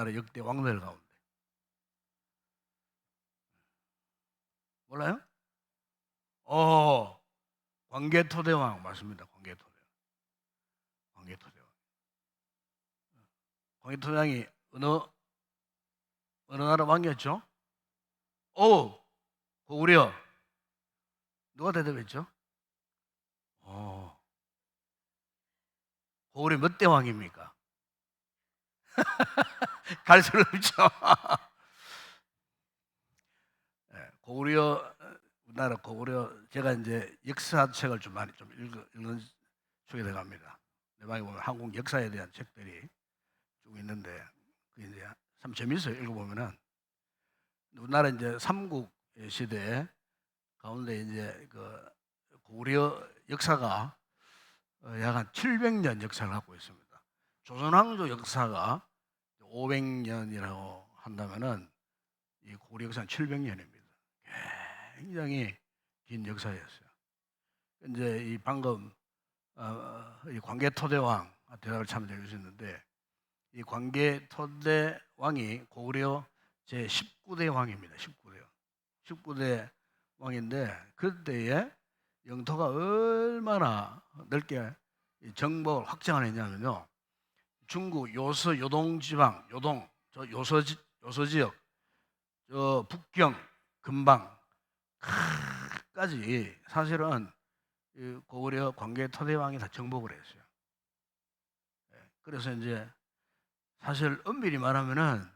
우리나라 역대 왕들 가운데. 몰라요? 광개토대왕 맞습니다. 광개토대왕. 광개토대왕. 광개토대왕이 어느 나라 왕이었죠? 고구려. 누가 대답했죠? 고구려 몇 대 왕입니까? 갈수록 없죠. 고구려, 우리나라 고구려, 제가 이제 역사책을 좀 많이 읽는 쪽에 들어갑니다. 내 방에 보면 한국 역사에 대한 책들이 쭉 있는데, 그게 이제 참 재밌어요. 읽어보면은. 우리나라 이제 삼국 시대 가운데 이제 그 고구려 역사가 약 한 700년 역사를 갖고 있습니다. 조선왕조 역사가 500년이라고 한다면은 이 고구려 역사는 700년입니다. 굉장히 긴 역사였어요. 이제 이 방금 이 광개토대왕 대답을 참 잘 해주셨는데, 이 광개토대왕이 고구려 제 19대 왕입니다. 19대 왕인데, 그때에 영토가 얼마나 넓게 정복을 확장을 했냐면요, 중국 요서 요동 지방, 저 요서 지역, 저 북경 근방까지 사실은 고구려 광개토대왕이 다 정복을 했어요. 그래서 이제 사실 엄밀히 말하면은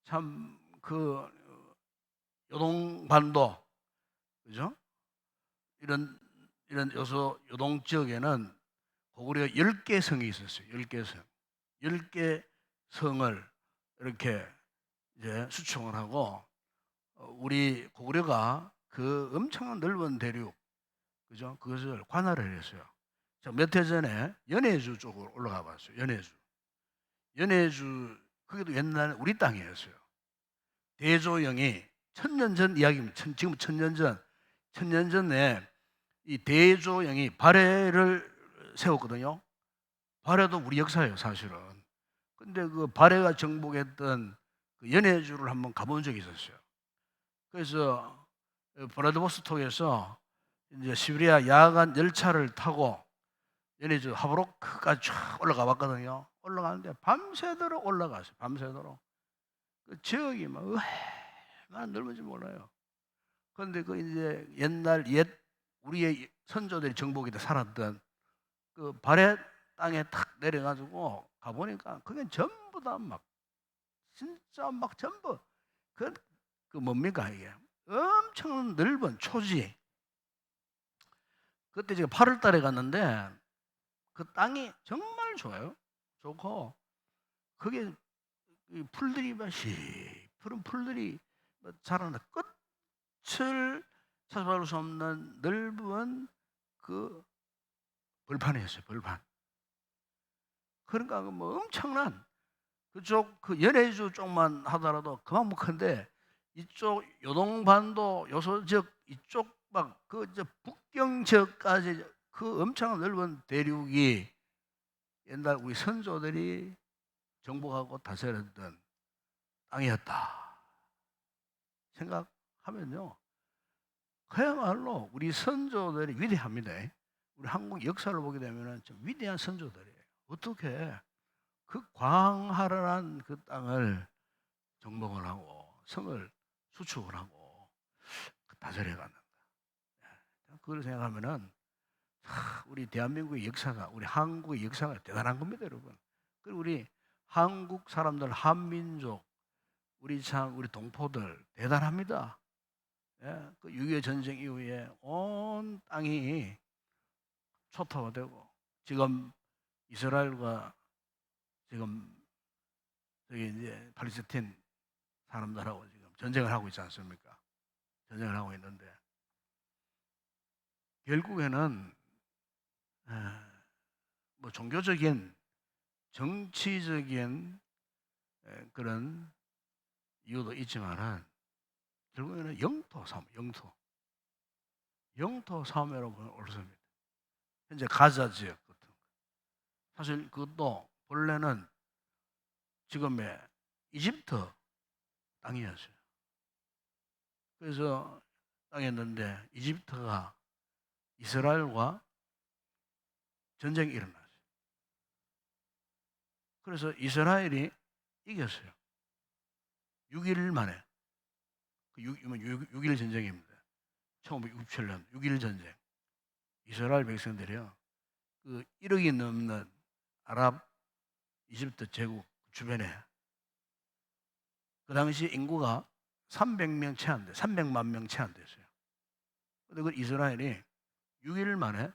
참 그 요동반도, 그죠? 이런 요동 지역에는 고구려 10개 성이 있었어요. 10개 성. 10개 성을 이렇게 이제 수총을 하고, 우리 고구려가 그 엄청난 넓은 대륙, 그죠? 그것을 관할을 했어요. 몇 해 전에 연해주 쪽으로 올라가 봤어요. 연해주, 그게도 옛날 우리 땅이었어요. 대조영이 천년 전 이야기입니다. 지금 천년 전에 이 대조영이 발해를 세웠거든요. 발해도 우리 역사예요, 사실은. 근데 그 발해가 정복했던 그 연해주를 한번 가본 적이 있었어요. 그래서 브라디보스톡에서 이제 시베리아 야간 열차를 타고 연해주 하브로크까지 쫙 올라가 봤거든요. 올라가는데 밤새도록 올라갔어요. 밤새도록. 그 지역이 막 얼마나 넓은지 몰라요. 그런데 그 이제 옛날 우리의 선조들이 정복에다 살았던 그 발해 땅에 탁 내려가지고 가보니까 그게 전부 다 막 진짜 막 전부 그 뭡니까 이게 엄청 넓은 초지. 그때 제가 8월 달에 갔는데 그 땅이 정말 좋아요. 좋고 그게 풀들이 막 푸른 풀들이 자라는 끝을 찾아볼 수 없는 넓은 그 벌판이었어요. 벌판. 그러니까 뭐 엄청난 그쪽 그 연해주 쪽만 하더라도 그만큼인데 이쪽 요동반도 요소 지역 이쪽 막 그 북경 지역까지 그 엄청난 넓은 대륙이 옛날 우리 선조들이 정복하고 다스렸던 땅이었다 생각하면요, 그야말로 우리 선조들이 위대합니다. 우리 한국 역사를 보게 되면 좀 위대한 선조들이에요. 어떻게 그 광활한 그 땅을 정복을 하고 성을 수축을 하고 다스려 갔는가. 그걸 생각하면은 우리 대한민국의 역사가, 우리 한국의 역사가 대단한 겁니다, 여러분. 그리고 우리 한국 사람들, 한민족, 우리 동포들 대단합니다. 예, 그 6.25 전쟁 이후에 온 땅이 초토화되고 지금 이스라엘과 지금 저기 이제 팔레스타인 사람들하고 지금 전쟁을 하고 있지 않습니까? 전쟁을 하고 있는데 결국에는 뭐 종교적인, 정치적인 그런 이유도 있지만은 결국에는 영토 싸움이라고 옳습니다. 현재 가자 지역 같은 거. 사실 그것도 본래는 지금의 이집트 땅이었어요. 그래서 땅이었는데 이집트가 이스라엘과 전쟁이 일어났어요. 그래서 이스라엘이 이겼어요. 6일 만에. 6일 전쟁입니다. 1967년 6일 전쟁. 이스라엘 백성들이요. 그 1억이 넘는 아랍 이집트 제국 주변에 그 당시 인구가 300명 채 안 돼. 300만 명 채 안 됐어요. 근데 그 이스라엘이 6일 만에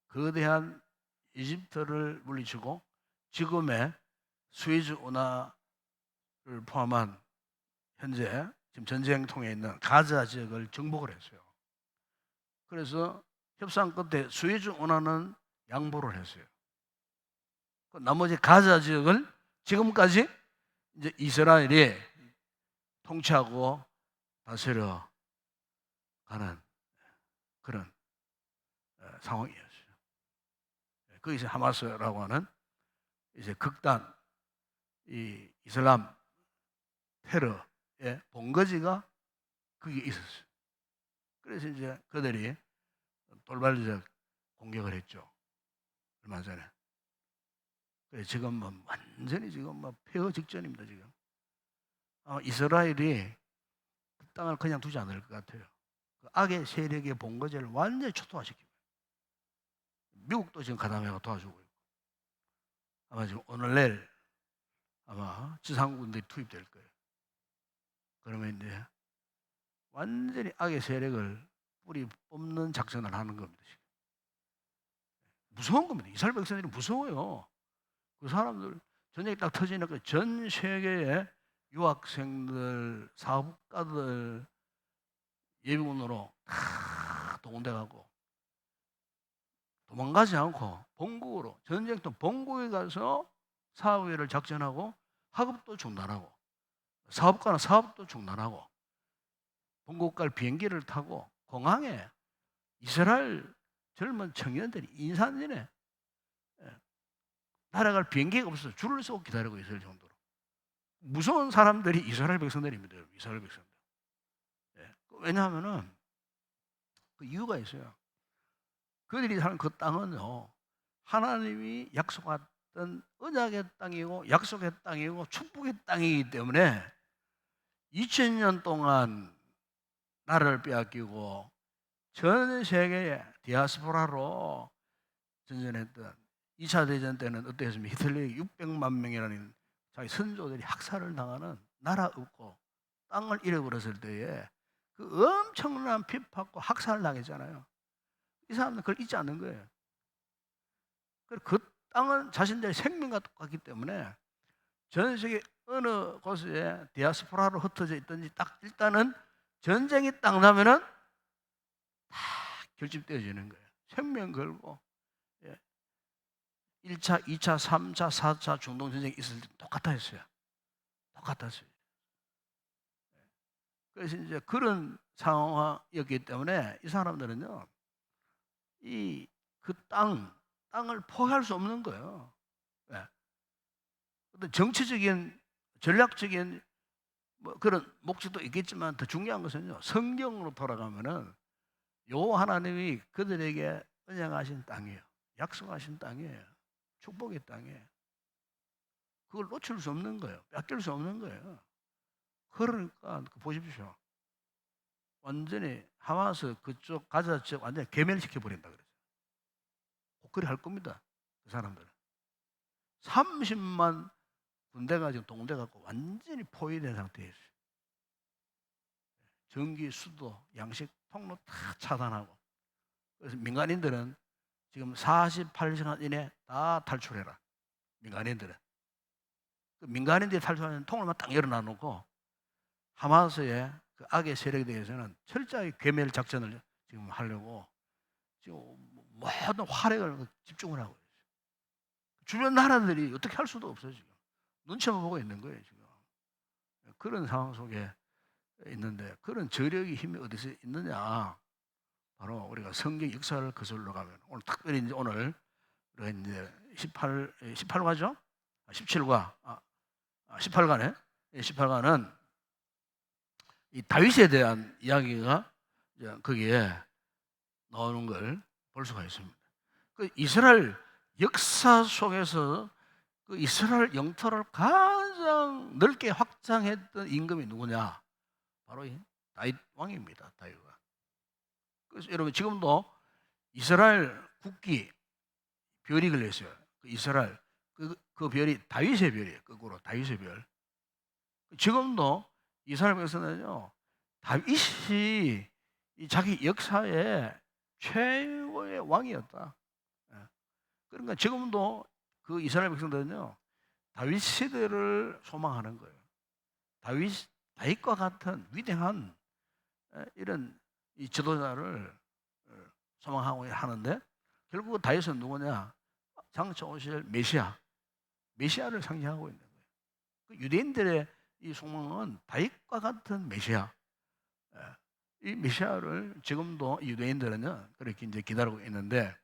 거대한 이집트를 물리치고 지금의 스웨즈 운하를 포함한 현재 지금 전쟁통에 있는 가자 지역을 정복을 했어요. 그래서 협상 끝에 스웨즈 운하는 양보를 했어요. 나머지 가자 지역을 지금까지 이제 이스라엘이 통치하고 다스려 가는 그런 상황이었어요. 거기서 하마스라고 하는 이제 극단 이 이슬람 테러의 본거지가 거기에 있었어요. 그래서 이제 그들이 돌발적 공격을 했죠. 얼마 전에. 그래서 지금 뭐 완전히 지금 뭐 폐허 직전입니다, 지금. 이스라엘이 그 땅을 그냥 두지 않을 것 같아요. 그 악의 세력의 본거지를 완전히 초토화시킵니다. 미국도 지금 가담해가 도와주고 있고. 아마 지금 오늘 내일 아마 지상군들이 투입될 거예요. 그러면 이제 완전히 악의 세력을 뿌리 뽑는 작전을 하는 겁니다. 지금. 무서운 겁니다. 이스라엘 백성들이 무서워요. 그 사람들 전쟁이 딱 터지니까 전 세계의 유학생들, 사업가들 예비군으로 다 동원돼가고 도망가지 않고 본국으로 전쟁터 본국에 가서 사회를 작전하고 학업도 중단하고 사업가는 사업도 중단하고 본국 갈 비행기를 타고 공항에 이스라엘 젊은 청년들이 인산진에 날아갈 비행기가 없어서 줄을 서고 기다리고 있을 정도로 무서운 사람들이 이스라엘 백성들입니다. 이스라엘 백성들. 왜냐하면은 그 이유가 있어요. 그들이 사는 그 땅은요 하나님이 약속했던 언약의 땅이고 약속의 땅이고 축복의 땅이기 때문에 2000년 동안 나라를 빼앗기고 전 세계에 디아스포라로 전전했던 2차 대전 때는 어땠습니까? 히틀러에게 600만 명이라는 자기 선조들이 학살을 당하는 나라 없고 땅을 잃어버렸을 때에 그 엄청난 핍박과 학살을 당했잖아요. 이 사람들은 그걸 잊지 않는 거예요. 그 땅은 자신들의 생명과 똑같기 때문에 전 세계 어느 곳에 디아스포라로 흩어져 있든지 딱 일단은 전쟁이 딱 나면은 다 결집되어지는 거예요. 생명 걸고 1차, 2차, 3차, 4차 중동전쟁이 있을 때 똑같았어요. 똑같았어요. 그래서 이제 그런 상황이었기 때문에 이 사람들은요, 그 땅을 포기할 수 없는 거예요. 네. 어떤 정치적인, 전략적인 뭐 그런 목적도 있겠지만 더 중요한 것은요, 성경으로 돌아가면은 요 하나님이 그들에게 언약하신 땅이에요. 약속하신 땅이에요. 축복의 땅이에요. 그걸 놓칠 수 없는 거예요. 뺏길 수 없는 거예요. 그러니까 보십시오. 완전히 하마스 그쪽 가자 지역 완전히 괴멸시켜 버린다 그러죠. 그리 할 겁니다. 그 사람들은 30만 군대가 지금 동원돼 갖고 완전히 포위된 상태에 있어요. 전기, 수도, 양식, 통로 다 차단하고. 그래서 민간인들은 지금 48시간 이내 다 탈출해라. 민간인들은. 그 민간인들이 탈출하는 통로만 딱 열어놔놓고 하마스의 그 악의 세력에 대해서는 철저하게 괴멸 작전을 지금 하려고 지금 모든 활약을 집중을 하고 있어요. 주변 나라들이 어떻게 할 수도 없어요, 지금. 눈치만 보고 있는 거예요, 지금. 그런 상황 속에 있는데 그런 저력의 힘이 어디서 있느냐? 바로 우리가 성경 역사를 거슬러 가면 오늘 특별히 이제 오늘 이제 18과죠? 17과 18과네. 18강은 이 다윗에 대한 이야기가 거기에 나오는 걸 볼 수가 있습니다. 그 이스라엘 역사 속에서 그 이스라엘 영토를 가장 넓게 확장했던 임금이 누구냐? 바로 이 다윗 왕입니다. 다윗 왕. 그래서 여러분 지금도 이스라엘 국기 별이 걸려 있어요. 그 이스라엘 그 별이 다윗의 별이에요. 거꾸로 다윗의 별. 지금도 이스라엘 백성은요, 다윗이 이 자기 역사의 최고의 왕이었다. 그러니까 지금도 그 이스라엘 백성들은요, 다윗 시대를 소망하는 거예요. 다윗과 같은 위대한 이런 이 지도자를 소망하고 하는데, 결국 다윗은 누구냐? 장차 오실 메시아를 상징하고 있는 거예요. 그 유대인들의 이 소망은 다윗과 같은 메시아. 이 메시아를 지금도 유대인들은요, 그렇게 이제 기다리고 있는데,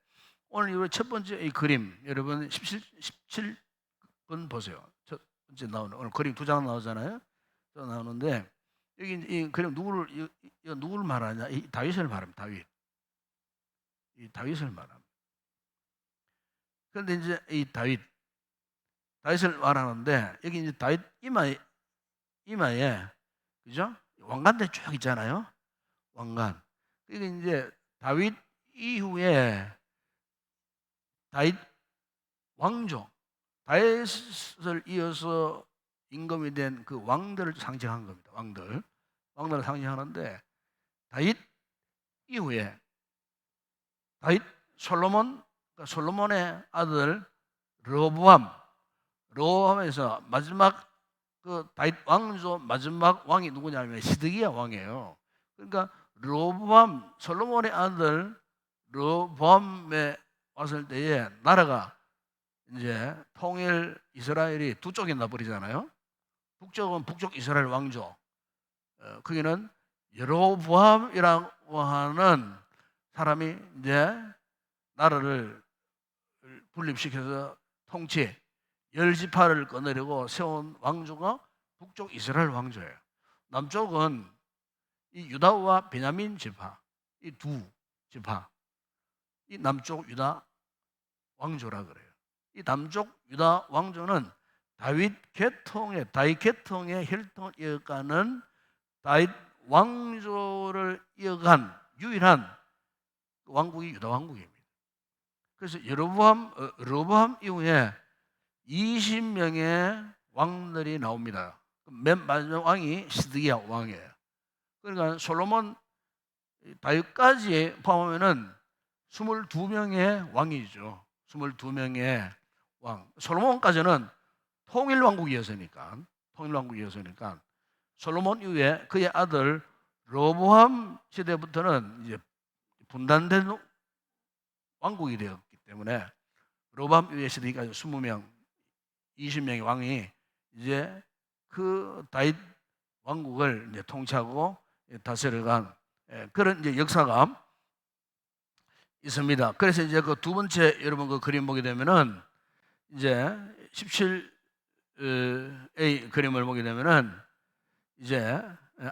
오늘 첫 번째 이 그림, 여러분 17번 보세요. 첫 번째 나오는, 오늘 그림 2장 나오잖아요. 또 나오는데, 여기 이 그림 누구를 말하냐? 이 다윗을 말합니다. 이 다윗을 말합니다. 그런데 이제 이 다윗을 말하는데, 여기 이제 다윗 이마에, 그죠? 왕관대 쭉 있잖아요. 왕관. 이게 이제 다윗 이후에 다윗 왕조, 다윗을 이어서 임금이 된 그 왕들을 상징한 겁니다. 왕들을 상징하는데, 다윗 이후에 솔로몬의 아들 르호보암에서 마지막 그 다윗 왕조 마지막 왕이 누구냐면 시드기야 왕이에요. 그러니까 솔로몬의 아들 르호보암에 왔을 때에 나라가 이제 통일 이스라엘이 두 쪽에 나버리잖아요. 북쪽은 북쪽 이스라엘 왕조, 거기는 여로보암이라고 하는 사람이 이제 나라를 분립시켜서 통치 10지파를 꺼내려고 세운 왕조가 북쪽 이스라엘 왕조예요. 남쪽은 이 유다와 베냐민 지파, 이 두 지파, 이 남쪽 유다 왕조라 그래요. 이 남쪽 유다 왕조는 다윗 계통의 혈통을 이어가는 다윗 왕조를 이어간 유일한 왕국이 유다 왕국입니다. 그래서 여로보암 이후에 20명의 왕들이 나옵니다. 맨 마지막 왕이 시드기야 왕이에요. 그러니까 솔로몬 다윗까지 포함하면은 22명의 왕이죠. 22명의 왕. 솔로몬까지는 통일왕국이었으니까 솔로몬 이후에 그의 아들 르호보암 시대부터는 이제 분단된 왕국이 되었기 때문에 르호보암 이후의 시대까지 20명의 왕이 이제 그 다윗 왕국을 이제 통치하고 다스려간 그런 이제 역사가 있습니다. 그래서 이제 그 두 번째 여러분 그 그림 보게 되면은 이제 17A 그림을 보게 되면은 이제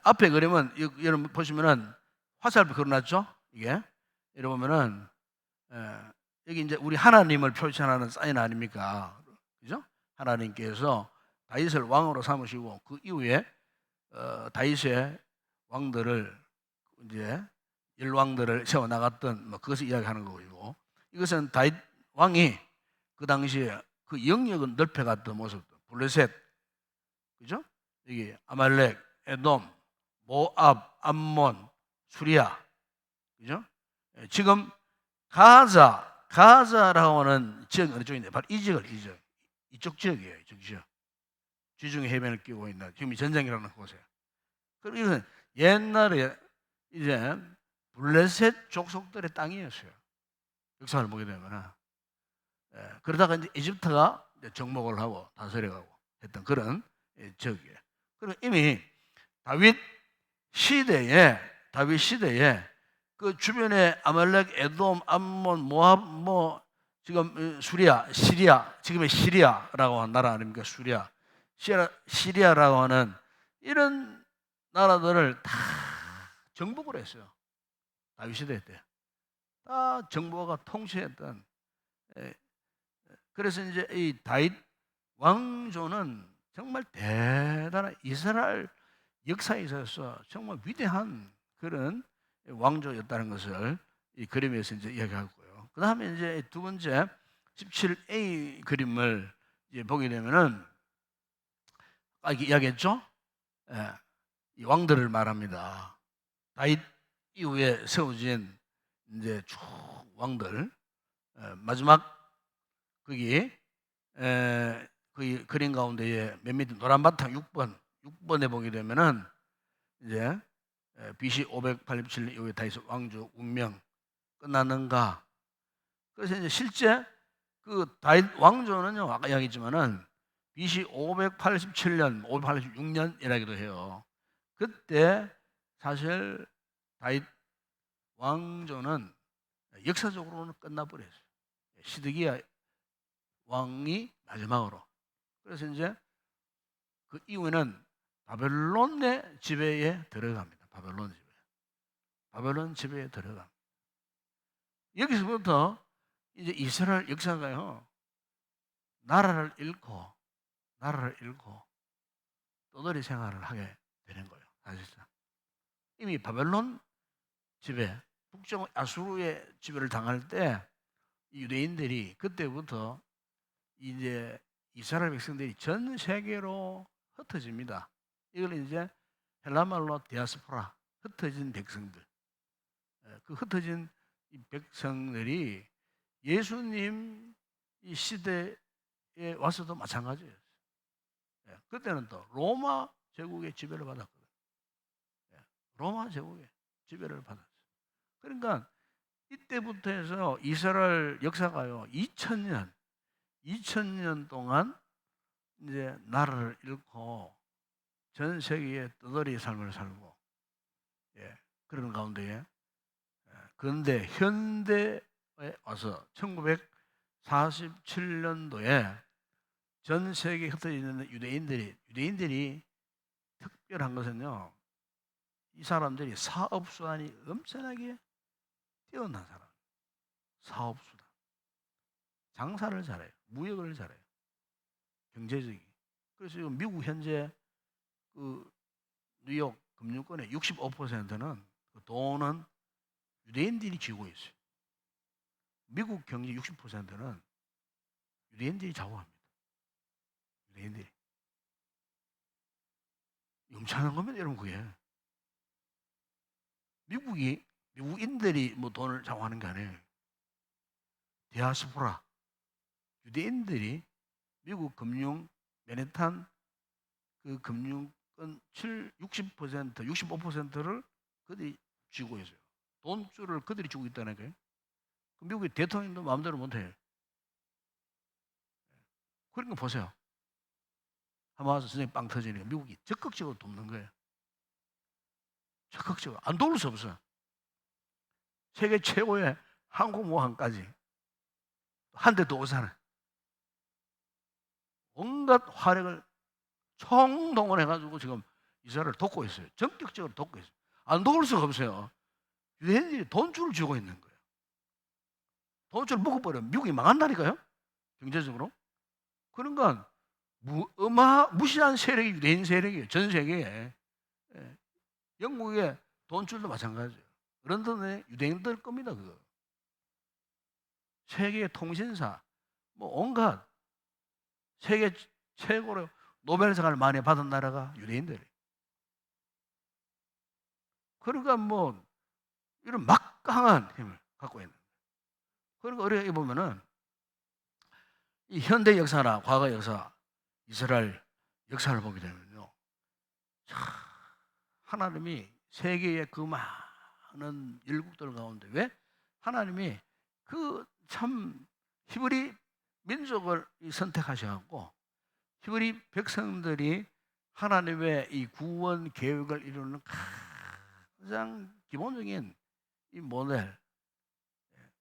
앞에 그림은 여러분 보시면은 화살표 그려놨죠? 이게 여러분 보면은 여기 이제 우리 하나님을 표현하는 사인 아닙니까? 그죠? 하나님께서 다윗을 왕으로 삼으시고 그 이후에 다윗의 왕들을 이제 일왕들을 세워 나갔던 그것을 이야기하는 거고, 이것은 다윗 왕이 그 당시에 그 영역을 넓혀갔던 모습, 블레셋, 그죠? 여기 아말렉, 에돔, 모압, 암몬, 수리아, 그죠? 지금 가자라고 하는 지역이 어느 쪽인데 바로 이쪽 지역이에요. 이쪽 지역. 지중해 해변을 끼고 있는 지금 전쟁이라는 곳에. 그리고 옛날에 이제 블레셋 족속들의 땅이었어요. 역사를 보게 되면. 그러다가 이제 이집트가 정복을 하고 다스려가고 했던 그런 지역이에요. 그리고 이미 다윗 시대에 그 주변에 아말렉, 에돔, 암몬, 모압, 지금 시리아, 지금의 시리아라고 하는 나라 아닙니까? 시리아라고 하는 이런 나라들을 다 정복을 했어요. 다윗 시대 때. 다 정복과 통치했던. 그래서 이제 이 다윗 왕조는 정말 대단한 이스라엘 역사에 있어서 정말 위대한 그런 왕조였다는 것을 이 그림에서 이제 이야기하고요. 그 다음에 이제 두 번째 17A 그림을 이제 보게 되면은 이야기했죠? 예, 이 왕들을 말합니다. 다윗 이후에 세워진 이제 쭉 왕들, 마지막 거기 그 그림 가운데에 맨 밑에 노란 바탕 6번에 보게 되면은 이제 BC 587년 이후에 다윗 왕조 운명 끝나는가. 그래서 이제 실제 그 다윗 왕조는요, 아까 이야기했지만은 BC 587년, 586년이라기도 해요. 그때 사실 다윗 왕조는 역사적으로는 끝나버렸어요. 시드기야 왕이 마지막으로. 그래서 이제 그 이후에는 바벨론의 지배에 들어갑니다. 바벨론 지배에 들어갑니다. 여기서부터 이제 이스라엘 역사가요, 나라를 잃고 떠돌이 생활을 하게 되는 거예요. 사실상 이미 바벨론 지배, 북쪽 아수르의 지배를 당할 때 유대인들이 그때부터 이제 이스라엘 백성들이 전 세계로 흩어집니다. 이걸 이제 헬라말로 디아스포라, 흩어진 백성들. 그 흩어진 이 백성들이 예수님 이 시대에 와서도 마찬가지예요. 그때는 또 로마 제국의 지배를 받았거든요. 로마 제국의 지배를 받았어요. 그러니까 이때부터 해서 이스라엘 역사가요, 2000년 동안 이제 나라를 잃고 전 세계에 떠돌이 삶을 살고, 그런 가운데에 근데 현대에 와서 1947년도에 전 세계에 흩어져 있는 유대인들이 특별한 것은요, 이 사람들이 사업수단이 엄청나게 뛰어난 사람. 사업수단. 장사를 잘해요. 무역을 잘해요. 경제적인. 그래서 미국 현재 그 뉴욕 금융권의 65%는 그 돈은 유대인들이 쥐고 있어요. 미국 경제 60%는 유대인들이 좌우합니다. 유대인들이. 엄청난 겁니다, 여러분, 그게. 미국인들이 뭐 돈을 좌우하는 게 아니에요. 디아스포라. 유대인들이 미국 금융, 맨해탄 그 금융권 60%, 65%를 그들이 쥐고 있어요. 돈줄을 그들이 쥐고 있다는 거예요. 미국의 대통령도 마음대로 못해요. 그런 거 보세요. 하마스 전쟁 빵 터지니까 미국이 적극적으로 돕는 거예요. 적극적으로. 안 도울 수 없어요. 세계 최고의 항공모함까지 한 대 더 오잖아요. 온갖 화력을 총동원해가지고 지금 이스라엘을 돕고 있어요. 전격적으로 돕고 있어요. 안 도울 수가 없어요. 유대인들이 돈줄을 쥐고 있는 거예요. 돈줄을 묶어버리면 미국이 망한다니까요. 경제적으로. 그러니까 무시한 세력이 유대인 세력이에요. 전 세계에. 영국의 돈줄도 마찬가지예요. 런던에 유대인들 겁니다. 그거. 세계 통신사, 뭐 온갖 세계 최고로 노벨상을 많이 받은 나라가 유대인들이에요. 그러니까 뭐 이런 막강한 힘을 갖고 있는 거예요. 그러니까 우리가 보면은 이 현대 역사나 과거 역사, 이스라엘 역사를 보게 되면요, 하나님이 세계의 그 많은 일국들 가운데 왜 하나님이 그 참 히브리 민족을 선택하셔갖고 히브리 백성들이 하나님의 이 구원 계획을 이루는 가장 기본적인 이 모델,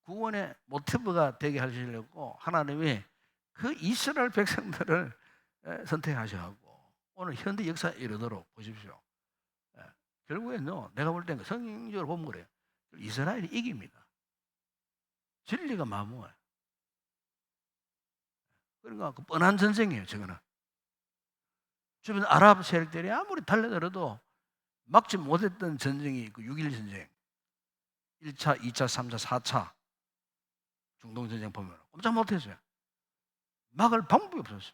구원의 모티브가 되게 하시려고 하나님이 그 이스라엘 백성들을 선택하셔갖고 오늘 현대 역사에 이르도록 보십시오. 예. 결국에는요, 내가 볼 때는 성경적으로 보면 그래요. 이스라엘이 이깁니다. 진리가 마무해요. 그러니까 그 뻔한 전쟁이에요, 저거는. 주변 아랍 세력들이 아무리 달려들어도 막지 못했던 전쟁이 그 6.1 전쟁, 1차, 2차, 3차, 4차 중동전쟁 보면 꼼짝 못했어요. 막을 방법이 없었어요.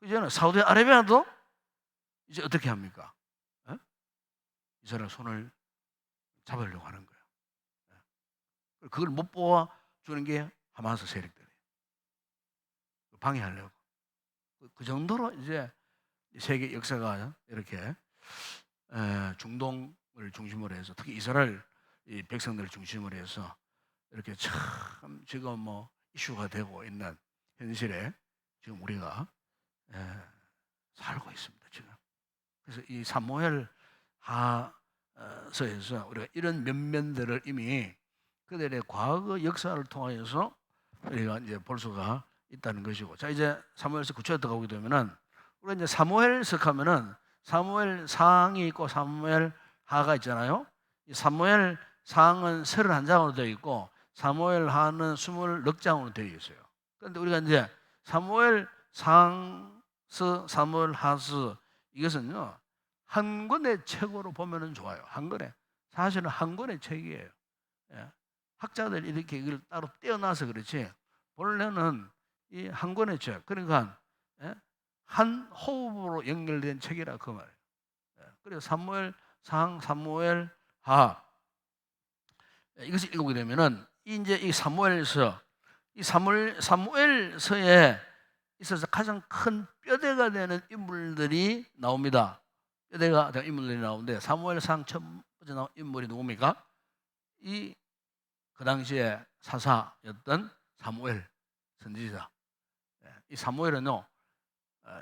이제는 사우디아라비아도 이제 어떻게 합니까? 에? 이스라엘 손을 잡으려고 하는 거예요. 그걸 못 보아주는 게 하마스 세력들이에요. 방해하려고. 그 정도로 이제 세계 역사가 이렇게 중동을 중심으로 해서 특히 이스라엘 이 백성들을 중심으로 해서 이렇게 참 지금 뭐 이슈가 되고 있는 현실에 지금 우리가 살고 있습니다. 지금. 그래서 이 사무엘 하서에서 우리가 이런 면면들을 이미 그들의 과거 역사를 통하여서 우리가 이제 볼 수가 있다는 것이고, 자 이제 사무엘서 구체에 들어가게 되면은 우리가 이제 사무엘서 하면은 사무엘 상이 있고 사무엘 하가 있잖아요. 이 사무엘 상은 31장으로 되어 있고 사무엘 하는 24장으로 되어 있어요. 그런데 우리가 이제 사무엘 상서, 사무엘 하서 이것은요 한 권의 책으로 보면은 좋아요. 한 권에 사실은 한 권의 책이에요. 예. 학자들이 이렇게 이걸 따로 떼어놔서 그렇지 본래는 이 한 권의 책, 그러니까 한 호흡으로 연결된 책이라 그 말이에요. 그래서 사무엘 상, 사무엘 하 이것을 읽게 되면은 이제 이 사무엘서, 이 사무엘서에 있어서 가장 큰 뼈대가 되는 인물들이 나옵니다. 뼈대가 되는 인물들이 나오는데 사무엘상 첫 번째 나온 인물이 누굽니까? 그 당시에 사사였던 사무엘 선지자. 이 사무엘은요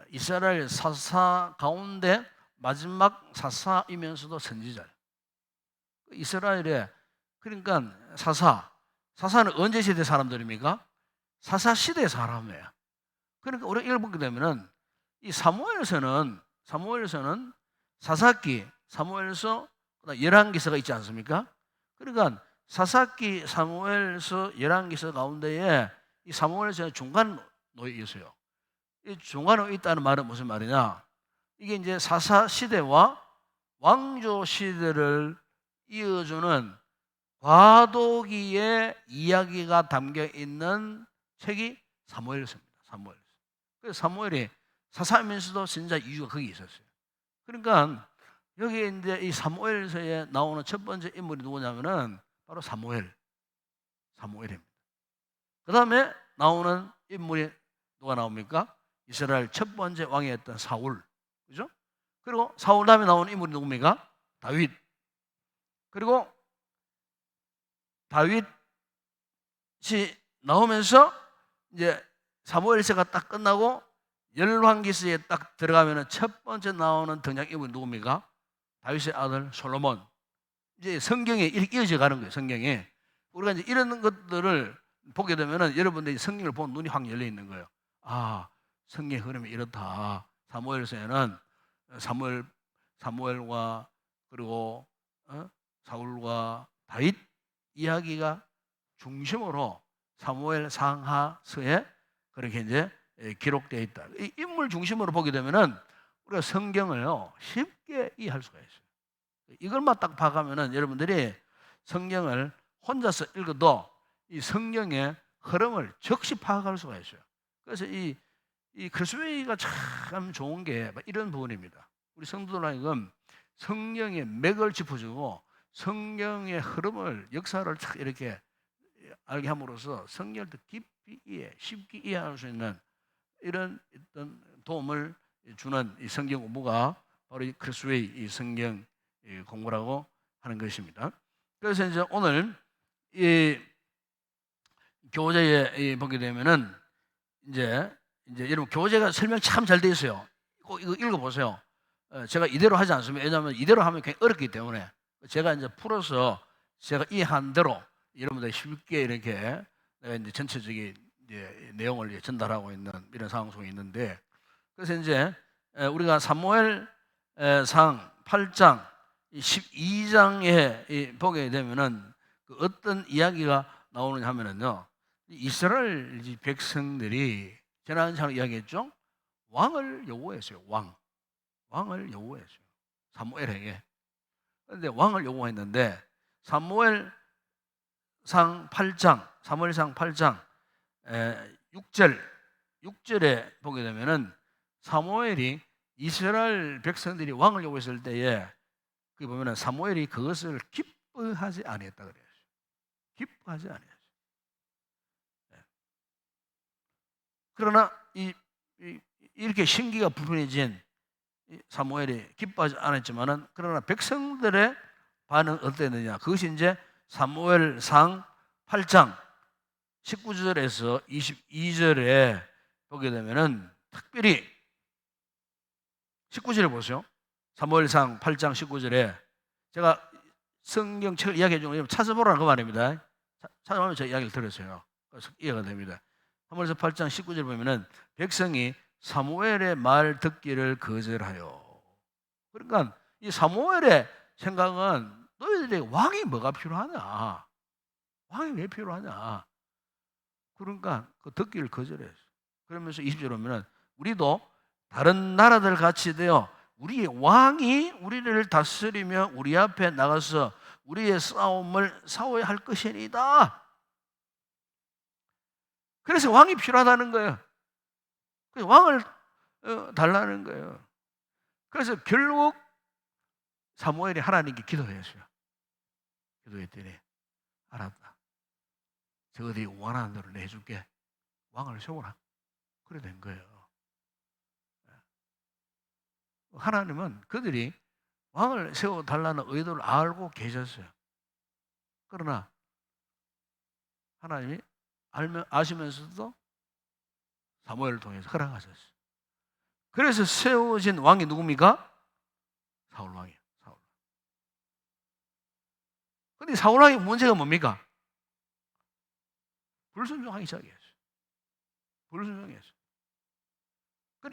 이스라엘 사사 가운데 마지막 사사이면서도 선지자예요. 이스라엘에 그러니까 사사는 언제 시대 사람들입니까? 사사 시대 사람이에요. 그러니까 우리가 읽어보게 되면은 이 사무엘서는 사사기, 사무엘서, 열왕기서가 있지 않습니까? 그러니까 사사기, 사무엘서, 열왕기서 가운데에 이 사무엘서는 중간 놓여 있어요. 이 중간에 있다는 말은 무슨 말이냐? 이게 이제 사사 시대와 왕조 시대를 이어주는 과도기의 이야기가 담겨 있는 책이 사무엘서입니다. 사무엘서. 그래서 사무엘이 사사면서도 선지자 이유가 거기 있었어요. 그러니까 여기 이제 이 사무엘서에 나오는 첫 번째 인물이 누구냐면은 바로 사무엘입니다. 그 다음에 나오는 인물이 누가 나옵니까? 이스라엘 첫 번째 왕이었던 사울, 그죠? 그리고 사울 다음에 나오는 인물이 누굽니까? 다윗. 그리고 다윗이 나오면서 이제 사무엘서가 딱 끝나고 열왕기서에 딱 들어가면은 첫 번째 나오는 등장 인물이 누굽니까? 다윗의 아들 솔로몬. 이제 성경에 이렇게 이어져 가는 거예요. 성경에 우리가 이제 이런 것들을 보게 되면은 여러분들이 성경을 보면 눈이 확 열려 있는 거예요. 아, 성경 흐름이 이렇다. 사무엘서에는 사무엘과 그리고 사울과 다윗 이야기가 중심으로 사무엘 상하서에 그렇게 이제 기록되어 있다. 이 인물 중심으로 보게 되면은 우리가 성경을요 쉽게 이해할 수가 있어요. 이걸만 딱 봐가면은 여러분들이 성경을 혼자서 읽어도 이 성경의 흐름을 즉시 파악할 수가 있어요. 그래서 이 크리스웨이가 참 좋은 게 이런 부분입니다. 우리 성도들은 성경의 맥을 짚어주고 성경의 흐름을, 역사를 이렇게 알게 함으로써 성경을 더 깊이 쉽게 이해할 수 있는 이런 어떤 도움을 주는 이 성경 공부가 바로 이 크리스웨이 이 성경 공부라고 하는 것입니다. 그래서 이제 오늘 이 교재에 보게 되면은 이제 여러분 교재가 설명 참 잘 돼 있어요. 꼭 이거 읽어보세요. 제가 이대로 하지 않습니다. 왜냐하면 이대로 하면 굉장히 어렵기 때문에 제가 이제 풀어서 제가 이해한 대로 여러분들 쉽게 이렇게 내가 이제 전체적인 이제 내용을 이제 전달하고 있는 이런 상황 속에 있는데, 그래서 이제 우리가 사무엘 상 8장 12장에 보게 되면은 그 어떤 이야기가 나오느냐 하면은요, 이스라엘 백성들이 지난번에 이야기했죠. 왕을 요구했어요. 왕을 요구했어요. 사무엘에게. 그런데 왕을 요구했는데 사무엘상 8장 6절에 보게 되면은 사무엘이 이스라엘 백성들이 왕을 요구했을 때에 그 보면은 사무엘이 그것을 기뻐하지 아니했다 그래요. 기뻐하지 아니했어요. 그러나 이렇게 심기가 불편해진 사무엘이 기뻐하지 않았지만은 그러나 백성들의 반응 어땠느냐? 그것이 이제 사무엘상 8장 19절에서 22절에 보게 되면은 특별히 19절에 보세요. 사무엘상 8장 19절에 제가 성경책을 이야기해 주는 거 찾아보라는 그 말입니다. 찾아보면 제 이야기를 들었어요. 그래서 이해가 됩니다. 사무엘상 8장 19절 보면은 백성이 사무엘의 말 듣기를 거절하여. 그러니까 이 사무엘의 생각은 너희들에게 왕이 뭐가 필요하냐? 왕이 왜 필요하냐? 그러니까 그 듣기를 거절했어요. 그러면서 20절 보면은 우리도 다른 나라들 같이 되어 우리의 왕이 우리를 다스리며 우리 앞에 나가서 우리의 싸움을 싸워야 할 것이니이다. 그래서 왕이 필요하다는 거예요. 그래서 왕을 달라는 거예요. 그래서 결국 사무엘이 하나님께 기도했어요. 기도했더니 알았다. 저들이 원하는 대로 내줄게. 왕을 세워라. 그래 된 거예요. 하나님은 그들이 왕을 세워달라는 의도를 알고 계셨어요. 그러나 하나님이 아시면서도 사무엘을 통해서 허락하셨어요. 그래서 세워진 왕이 누굽니까? 사울 왕이에요. 사울. 근데 사울 왕의 문제가 뭡니까? 불순종하기 시작했어요. 불순종했어요.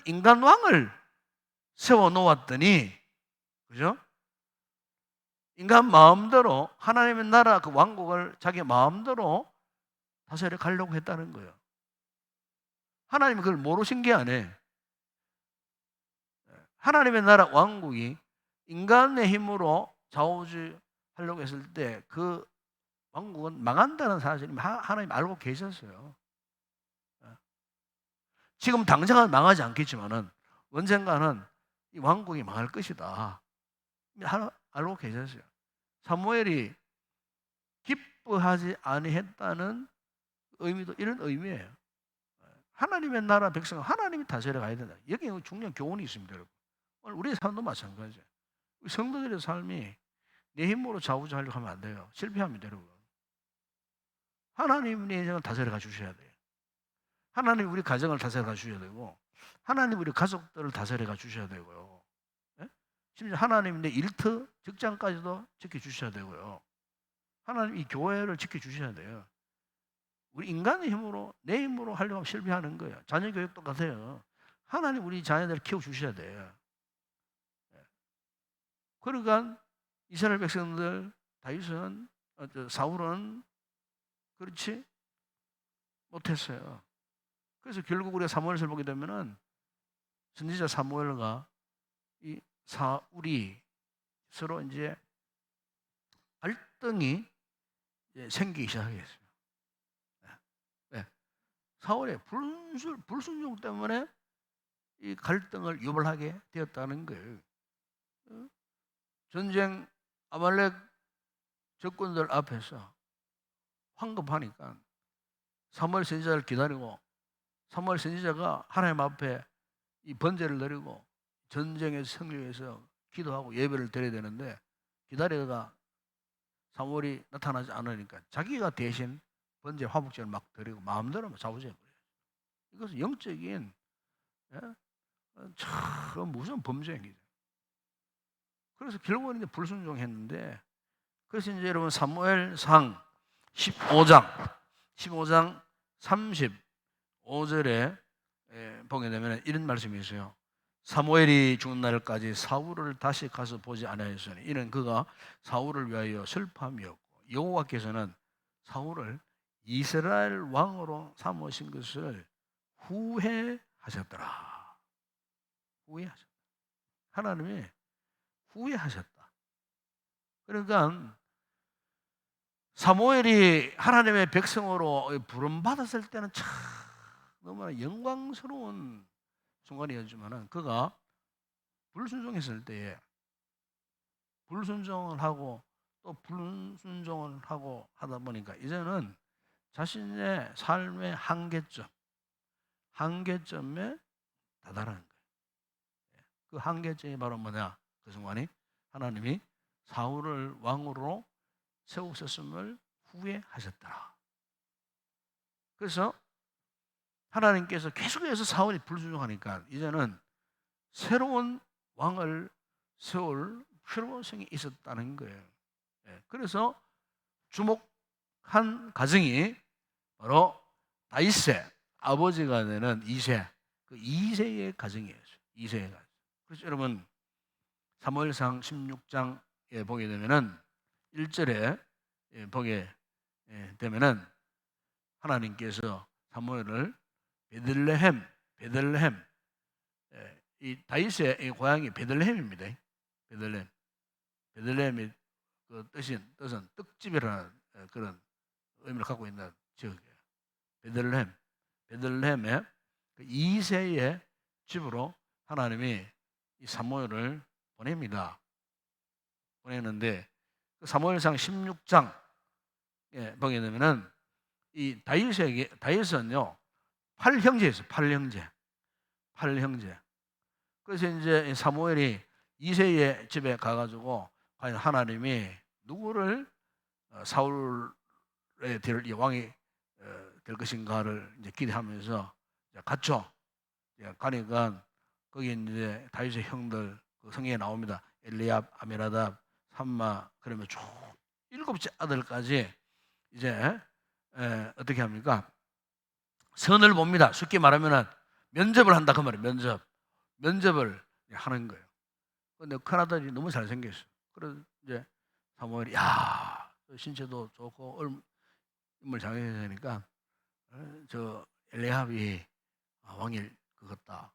인간 왕을 세워 놓았더니, 그죠? 인간 마음대로 하나님의 나라 그 왕국을 자기 마음대로 다스려 가려고 했다는 거예요. 하나님이 그걸 모르신 게 아니에요. 하나님의 나라 왕국이 인간의 힘으로 좌우지하려고 했을 때 그 왕국은 망한다는 사실을 하나님 알고 계셨어요. 지금 당장은 망하지 않겠지만은 언젠가는 이 왕국이 망할 것이다. 알고 계셨어요. 사무엘이 기뻐하지 아니했다는 의미도 이런 의미예요. 하나님의 나라 백성은 하나님이 다스려 가야 된다. 여기 중요한 교훈이 있습니다, 여러분. 오늘 우리의 삶도 마찬가지예요. 성도들의 삶이 내 힘으로 좌우지하려고 하면 안 돼요. 실패합니다, 여러분. 하나님이 내 인생을 다스려 가 주셔야 돼요. 하나님 우리 가정을 다스려 가 주셔야 되고, 하나님 우리 가족들을 다스려 가 주셔야 되고요. 예? 심지어 하나님 내 일터, 직장까지도 지켜 주셔야 되고요. 하나님 이 교회를 지켜 주셔야 돼요. 우리 인간의 힘으로, 내 힘으로 하려고 하면 실패하는 거예요. 자녀 교육 똑같아요. 하나님 우리 자녀들을 키워 주셔야 돼요. 그러니까 이스라엘 백성들, 다윗은, 사울은 그렇지 못했어요. 그래서 결국 우리가 사무엘서를 보게 되면은 선지자 사무엘과 이 사울이 서로 이제 갈등이 생기기 시작했어요. 네. 사울의 불순종 때문에 이 갈등을 유발하게 되었다는 거예요. 전쟁 아말렉 적군들 앞에서 황급하니까 사무엘 선지자를 기다리고 사무엘 선지자가 하나님 앞에 이 번제를 드리고 전쟁의 승리를 위해서 기도하고 예배를 드려야 되는데 기다리다가 사무엘이 나타나지 않으니까 자기가 대신 번제 화목제를 막 드리고 마음대로 좌우지해버려요. 이것은 영적인 참 무슨 범죄행위죠. 그래서 결국은 이제 불순종했는데, 그래서 이제 여러분 사무엘상 15장 35절에 보게 되면 이런 말씀이 있어요. 사무엘이 죽는 날까지 사울을 다시 가서 보지 아니하였으니 이는 그가 사울을 위하여 슬픔이었고 여호와께서는 사울을 이스라엘 왕으로 삼으신 것을 후회하셨더라. 후회하셨다. 하나님이 후회하셨다. 그러니까 사무엘이 하나님의 백성으로 부름받았을 때는 참 너무나 영광스러운 순간이었지만 그가 불순종했을 때에 불순종을 하고 또 불순종을 하고 하다 보니까 이제는 자신의 삶의 한계점에 다다른 거예요. 그 한계점이 바로 뭐냐? 그 순간이 하나님이 사울을 왕으로 세우셨음을 후회하셨더라. 그래서 하나님께서 계속해서 사울이 불순종하니까 이제는 새로운 왕을 세울 필요성이 있었다는 거예요. 그래서 주목한 가정이 바로 다윗의 아버지가 되는 이새, 그 이새의 가정이었어요. 이새의 가정. 그래서 여러분 사무엘상 16장에 보게 되면은 1절에 보게 되면은 하나님께서 사무엘을 베들레헴, 이 다윗의 고향이 베들레헴입니다. 베들레헴이 그 뜻은 떡집이라는 그런 의미를 갖고 있는 지역이에요. 베들레헴의 그 이새의 집으로 하나님이 이 사무엘을 보냅니다. 보내는데 사무엘상 16장 보게 되면은 이 다윗은요 8형제였어요. 8형제. 그래서 이제 사무엘이 이새의 집에 가가지고 과연 하나님이 누구를 사울의 될 왕이 될 것인가를 이제 기대하면서 갔죠. 가니까 거기 이제 다윗의 형들 그 성경에 나옵니다. 엘리압, 아미나답, 삼마 그러면 쭉 7째 아들까지 이제 어떻게 합니까? 선을 봅니다. 쉽게 말하면은 면접을 한다 그 말이에요. 면접을 하는 거예요. 근데 큰 아들이 너무 잘생겼어요. 그래서 이제 사무엘이 신체도 좋고 인물 장애가 되니까 저 엘리압이 왕일 것 같다.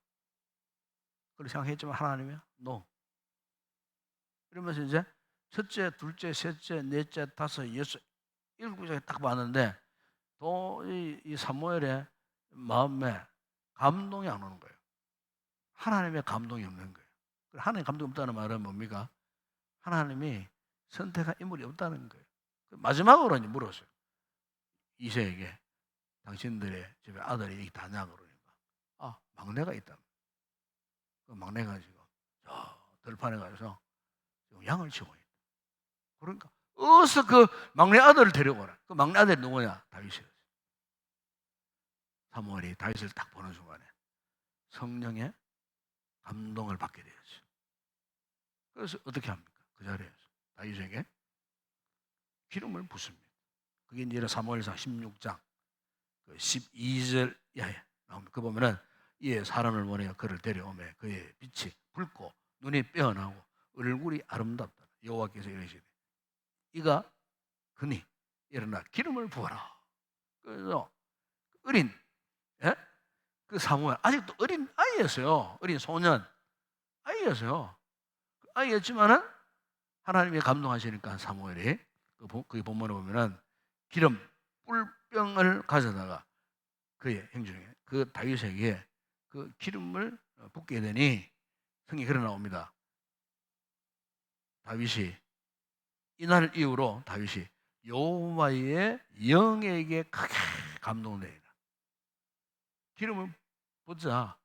그렇게 생각했지만 하나님이 노. 그러면서 이제 첫째, 둘째, 셋째, 넷째, 다섯, 여섯, 7째 딱 봤는데 또 이 사무엘의 마음에 감동이 안 오는 거예요. 하나님의 감동이 없는 거예요. 하나님의 감동이 없다는 말은 뭡니까? 하나님이 선택한 인물이 없다는 거예요. 마지막으로 이제 물었어요. 이새에게 당신들의 집에 아들이 있다냐 그러니까 막내가 있다. 그 막내가 지금 저 들판에 가서 양을 치고 있다. 그러니까 어서 그 막내 아들을 데려오라. 그 막내 아들이 누구냐? 다윗이었어요. 사무엘이 다윗을 딱 보는 순간에 성령의 감동을 받게 되었어요. 그래서 어떻게 합니까? 그 자리에서 다윗에게 기름을 붓습니다. 그게 이제 사무엘상 16장 12절 이하에 나옵니다. 그 보면은 이에 사람을 보내어 그를 데려오매 그의 빛이 붉고 눈이 빼어나고 얼굴이 아름답다. 여호와께서 이르시되 이가 그니 일어나 기름을 부어라. 그래서 어린 그 사무엘 아직도 어린 아이였어요. 어린 소년 아이였어요. 아이였지만은 하나님이 감동하시니까 사무엘이 그 본문에 보면은 기름 뿔병을 가져다가 그의 행중에 그 다윗에게 그 기름을 붓게 되니 성경에 그래 나옵니다. 다윗이 이날 이후로 다윗이 여호와의 영에게 크게 감동되리라. 기름을 붓자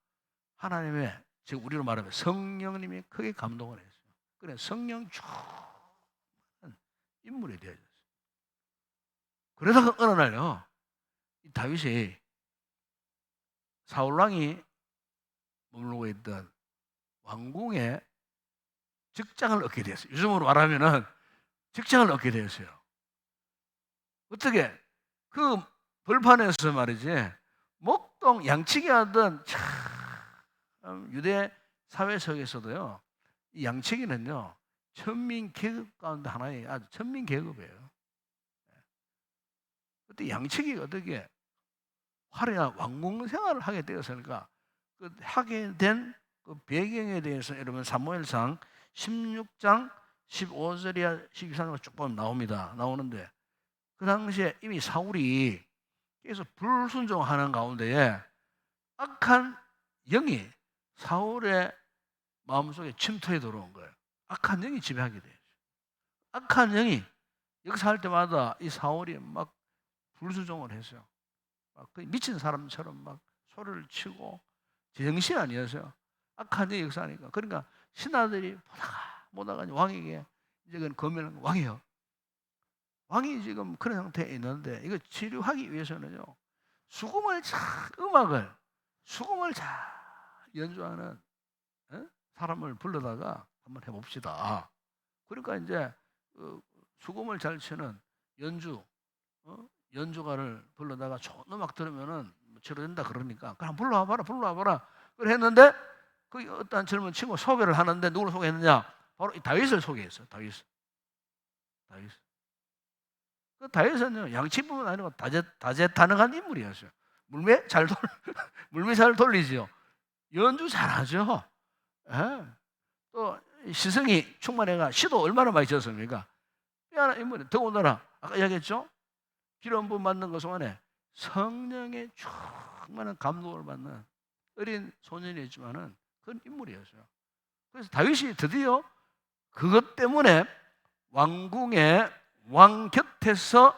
하나님의 지금 우리로 말하면 성령님이 크게 감동을 했어요. 그래 성령 충만한 인물이 되어졌어요. 그러다가 어느 날요 다윗이 사울왕이 머물고 있던 왕궁에 직장을 얻게 되었어요. 요즘으로 말하면은 직장을 얻게 되었어요. 어떻게 그 벌판에서 말이지 목동 양치기 하던 참 유대 사회 속에서도요, 이 양치기는요, 천민 계급 가운데 하나의 아주 천민 계급이에요. 그때 양치기가 어떻게 화려한 왕궁 생활을 하게 되었으니까 그 하게 된 그 배경에 대해서 여러분 사무엘상 16장 15절이야 12절로 쭉 보면 나오는데 그 당시에 이미 사울이 계속 불순종하는 가운데에 악한 영이 사울의 마음속에 침투해 들어온 거예요. 악한 영이 지배하게 돼요. 악한 영이 역사할 때마다 이 사울이 막 불순종을 했어요. 막 미친 사람처럼 막 소리를 치고 제정신 아니었어요. 악한 영이 역사하니까. 그러니까 신하들이 보다가 왕에게 이제 그건 거면은 왕이요. 왕이 지금 그런 상태에 있는데 이거 치료하기 위해서는요. 수금을 잘 연주하는 사람을 불러다가 한번 해봅시다. 그러니까 이제 수금을 잘 치는 연주가를 불러다가 좋은 음악 들으면은 치료된다 그러니까 그럼 불러와봐라. 그래 했는데 그 어떤 젊은 친구 소개를 하는데 누구를 소개했느냐? 바로 이 다윗을 소개했어요. 다윗. 그 다윗은요 양치뿐만 아니고 다재다능한 인물이었어요. 물매 잘 돌리지요. 연주 잘하죠. 예. 또 시성이 충만해가 시도 얼마나 많이 지었습니까? 뛰어난 인물이 더군다나 아까 이야기했죠. 기름 부음 받는 것 동안에 성령의 충만한 감동을 받는 어린 소년이었지만은 그런 인물이었어요. 그래서 다윗이 드디어 그것 때문에 왕궁의 왕 곁에서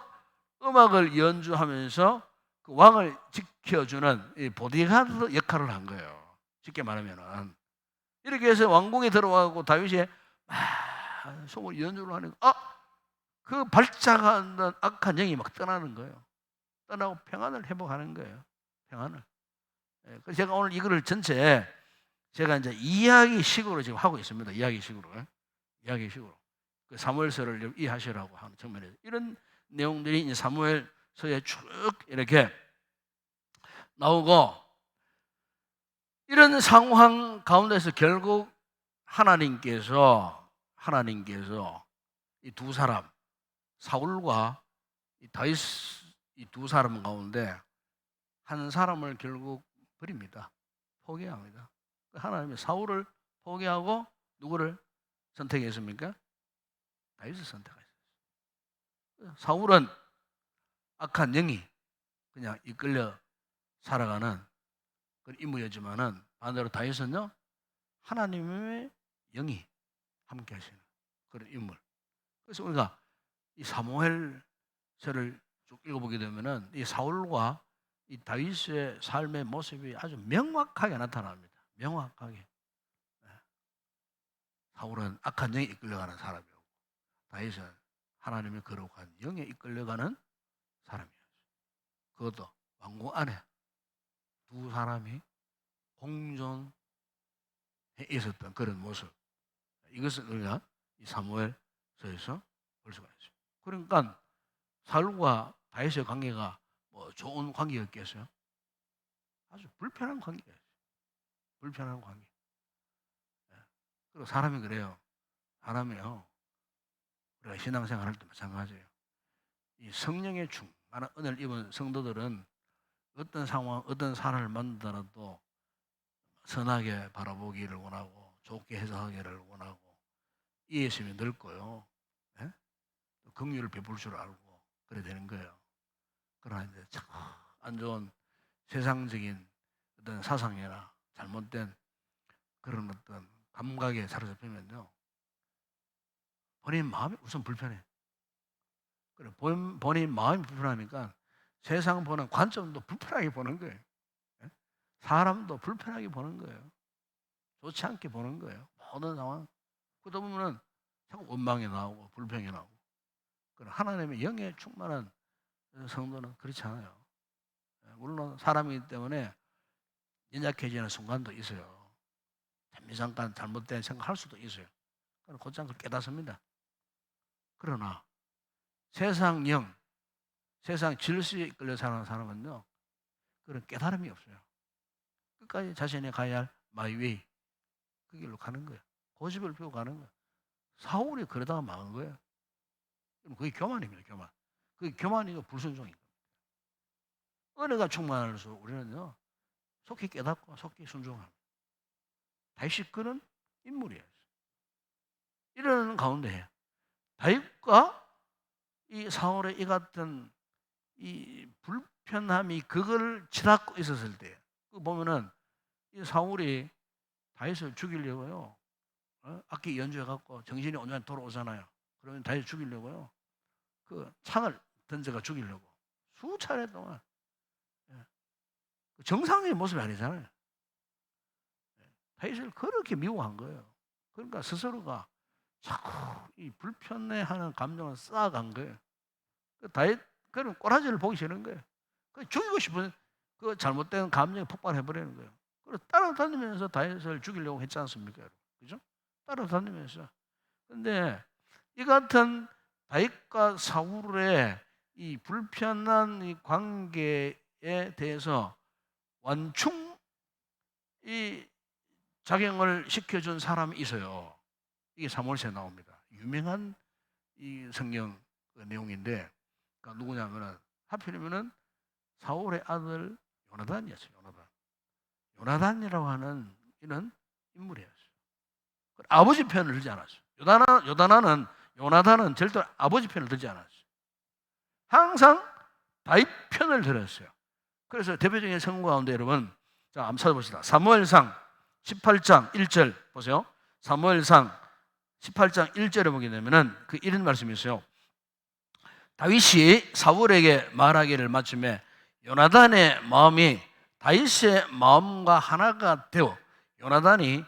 음악을 연주하면서 그 왕을 지켜주는 이 보디가드 역할을 한 거예요. 쉽게 말하면은 이렇게 해서 왕궁에 들어가고 다윗이 속을 연주를 하니까 그 발작하는 악한 영이 막 떠나는 거예요. 떠나고 평안을 회복하는 거예요. 평안을. 그래서 제가 오늘 이거를 전체 제가 이제 이야기식으로 지금 하고 있습니다. 이야기식으로. 그 사무엘서를 이해하시라고 하는 측면에서 이런 내용들이 이제 사무엘서에 쭉 이렇게 나오고 이런 상황 가운데서 결국 하나님께서 이 두 사람 사울과 이 다윗 이 두 사람 가운데 한 사람을 결국 버립니다. 포기합니다. 하나님이 사울을 포기하고 누구를 선택했습니까? 다윗을 선택하셨어요. 사울은 악한 영이 그냥 이끌려 살아가는 그런 인물이었지만은 반대로 다윗은요 하나님의 영이 함께 하시는 그런 인물. 그래서 우리가 이 사무엘서를 쭉 읽어보게 되면은 이 사울과 이 다윗의 삶의 모습이 아주 명확하게 나타납니다. 명확하게. 사울은 악한 영에 이끌려가는 사람이고 다윗은 하나님의 거룩한 영에 이끌려가는 사람이었어요. 그것도 왕궁 안에 두 사람이 공존해 있었던 그런 모습. 이것을 우리가 이 사무엘서에서 볼 수가 있어요. 그러니까 사울과 다윗의 관계가 뭐 좋은 관계였겠어요? 아주 불편한 관계였어요. 불편한 관계. 그리고 사람이 그래요. 사람이요. 우리가 신앙생활 할 때 마찬가지예요. 이 성령의 충만한 은혜를 입은 성도들은 어떤 상황, 어떤 사람을 만나더라도 선하게 바라보기를 원하고 좋게 해석하기를 원하고 이해심이 넓고요. 예? 긍휼을 베풀 줄 알고 그래 되는 거예요. 그러나 이제 참 안 좋은 세상적인 어떤 사상이나 잘못된 그런 어떤 감각에 사로잡히면요. 본인 마음이 우선 불편해. 그래 본인 마음이 불편하니까 세상 보는 관점도 불편하게 보는 거예요. 예? 사람도 불편하게 보는 거예요. 좋지 않게 보는 거예요. 모든 상황. 그러다 보면은 자꾸 원망이 나오고 불평이 나오고. 하나님의 영에 충만한 성도는 그렇지 않아요. 물론 사람이기 때문에 연약해지는 순간도 있어요. 잠깐 잘못된 생각할 수도 있어요. 곧장 그걸 깨닫습니다. 그러나 세상 영, 세상 질서에 이끌려 사는 사람은요, 그런 깨달음이 없어요. 끝까지 자신이 가야 할 마이 웨이, 그 길로 가는 거예요. 고집을 피우고 가는 거예요. 사울이 그러다가 망한 거예요. 그게 교만입니다. 교만. 그게 교만이고 불순종인 겁니다. 은혜가 충만할수록 우리는요 속히 깨닫고 속히 순종합니다. 다윗이 그런 인물이에요. 이러는 가운데 다윗과 이 사울의 이 같은 이 불편함이 그걸 치닫고 있었을 때, 그 보면은 이 사울이 다윗을 죽이려고요. 악기 연주해갖고 정신이 온전히 돌아오잖아요. 그러면 다윗 죽이려고요. 그 창을 던져가 죽이려고 수차례 동안. 정상적인 모습이 아니잖아요. 다윗을 그렇게 미워한 거예요. 그러니까 스스로가 자꾸 이 불편해하는 감정을 쌓아간 거예요. 다윗 그런 꼬라지를 보기 싫은 거예요. 죽이고 싶은 그 잘못된 감정이 폭발해버리는 거예요. 그래서 따라다니면서 다윗을 죽이려고 했지 않습니까, 여러분? 그죠? 따라다니면서. 근데 이 같은 다윗과 사울의 이 불편한 이 관계에 대해서 완충 이 작용을 시켜준 사람이 있어요. 이게 사무엘서에 나옵니다. 유명한 이 성경 내용인데, 그러니까 누구냐면은 하필이면은 사울의 아들 요나단이었어요. 요나단이라고 하는 이런 인물이었어요. 아버지 편을 들지 않았어요. 요나단은 절대 아버지 편을 들지 않았어요. 항상 다윗 편을 들었어요. 그래서 대표적인 성공 가운데 여러분, 자, 한번 찾아봅시다. 사무엘상 18장 1절 보세요. 사무엘상 18장 1절에 보게 되면은 그 이런 말씀이 있어요. 다윗이 사울에게 말하기를 마침에 요나단의 마음이 다윗의 마음과 하나가 되어 요나단이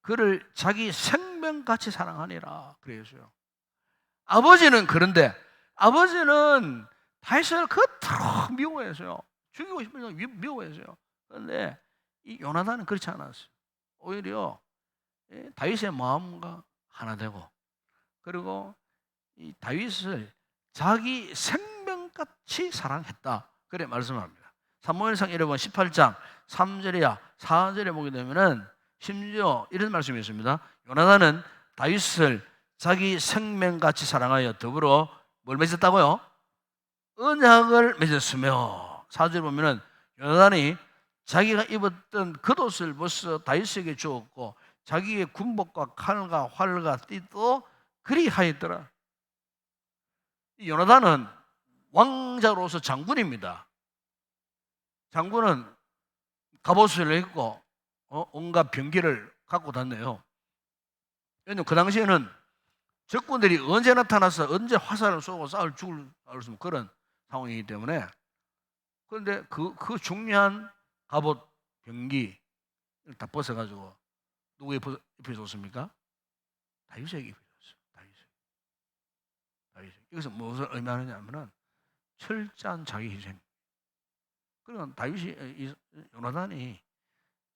그를 자기 생명같이 사랑하니라 그랬어요. 아버지는 그런데 아버지는 다윗을 그토록 미워했어요. 죽이고 싶으면 미워했어요. 그런데 이 요나단은 그렇지 않았어요. 오히려 다윗의 마음과 하나 되고, 그리고 이 다윗을 자기 생명같이 사랑했다. 그래 말씀합니다. 사무엘상 18장 3절이야 4절에 보게 되면은 심지어 이런 말씀이 있습니다. 요나단은 다윗을 자기 생명같이 사랑하여 더불어 뭘 맺었다고요? 언약을 맺었으며, 4절 보면은 요나단이 자기가 입었던 겉옷을 벗어 다윗에게 주었고 자기의 군복과 칼과 활과 띠도 그리하였더라. 요나단은 왕자로서 장군입니다. 장군은 갑옷을 입고 온갖 병기를 갖고 다녀요. 왜냐하면 그 당시에는 적군들이 언제 나타나서 언제 화살을 쏘고 죽을 수 있는 그런 상황이기 때문에. 그런데 그 중요한 갑옷, 병기 다 벗어가지고 누구에게 입혀줬습니까? 다윗에게 입혀줬어요. 다윗. 여기서 무엇을 의미하느냐면은 철저한 자기 희생. 그러니까 다윗이, 요나단이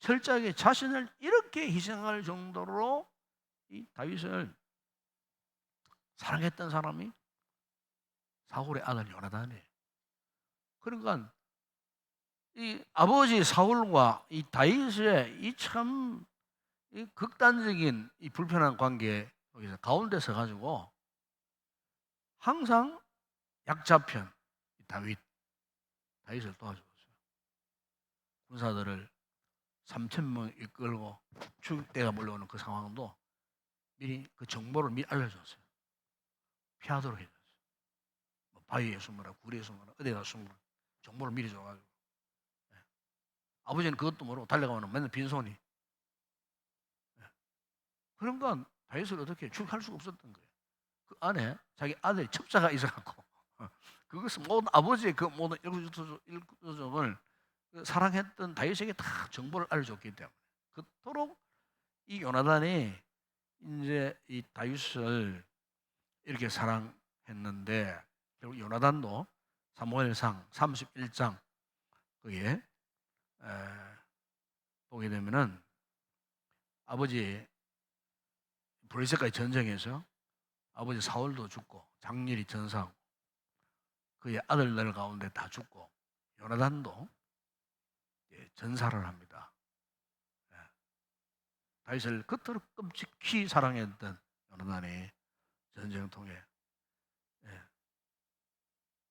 철저하게 자신을 이렇게 희생할 정도로 이 다윗을 사랑했던 사람이 사울의 아들 요나단이에요. 그러니까 이 아버지 사울과 이 다윗의 이 참 이 극단적인 이 불편한 관계 가운데 서 가지고 항상 약자편 다윗을 도와줬어요. 군사들을 3,000명 이끌고 추격대가 몰려오는 그 상황도 미리 그 정보를 미리 알려줬어요. 피하도록 해줬어요. 바위에 숨어라, 구리에 숨어라, 어디에 숨어라, 정보를 미리 줘가지고. 아버지는 그것도 모르고 달려가면 맨날 빈손이. 그러니까 다윗을 어떻게 추격할 수가 없었던 거예요. 그 안에 자기 아들이 첩자가 있어갖고 그것은 모든 아버지의 그 모든 일구조적을 사랑했던 다윗에게 다 정보를 알려줬기 때문에 그토록 이 요나단이 이제 이 다윗을 이렇게 사랑했는데, 결국 요나단도 사무엘상 31장 거기에 보게 되면은 아버지 브리스까지 전쟁에서 아버지 사울도 죽고 장렬히 전사하고 그의 아들들 가운데 다 죽고 요나단도 전사를 합니다. 다윗을 그토록 끔찍히 사랑했던 요나단이 전쟁통에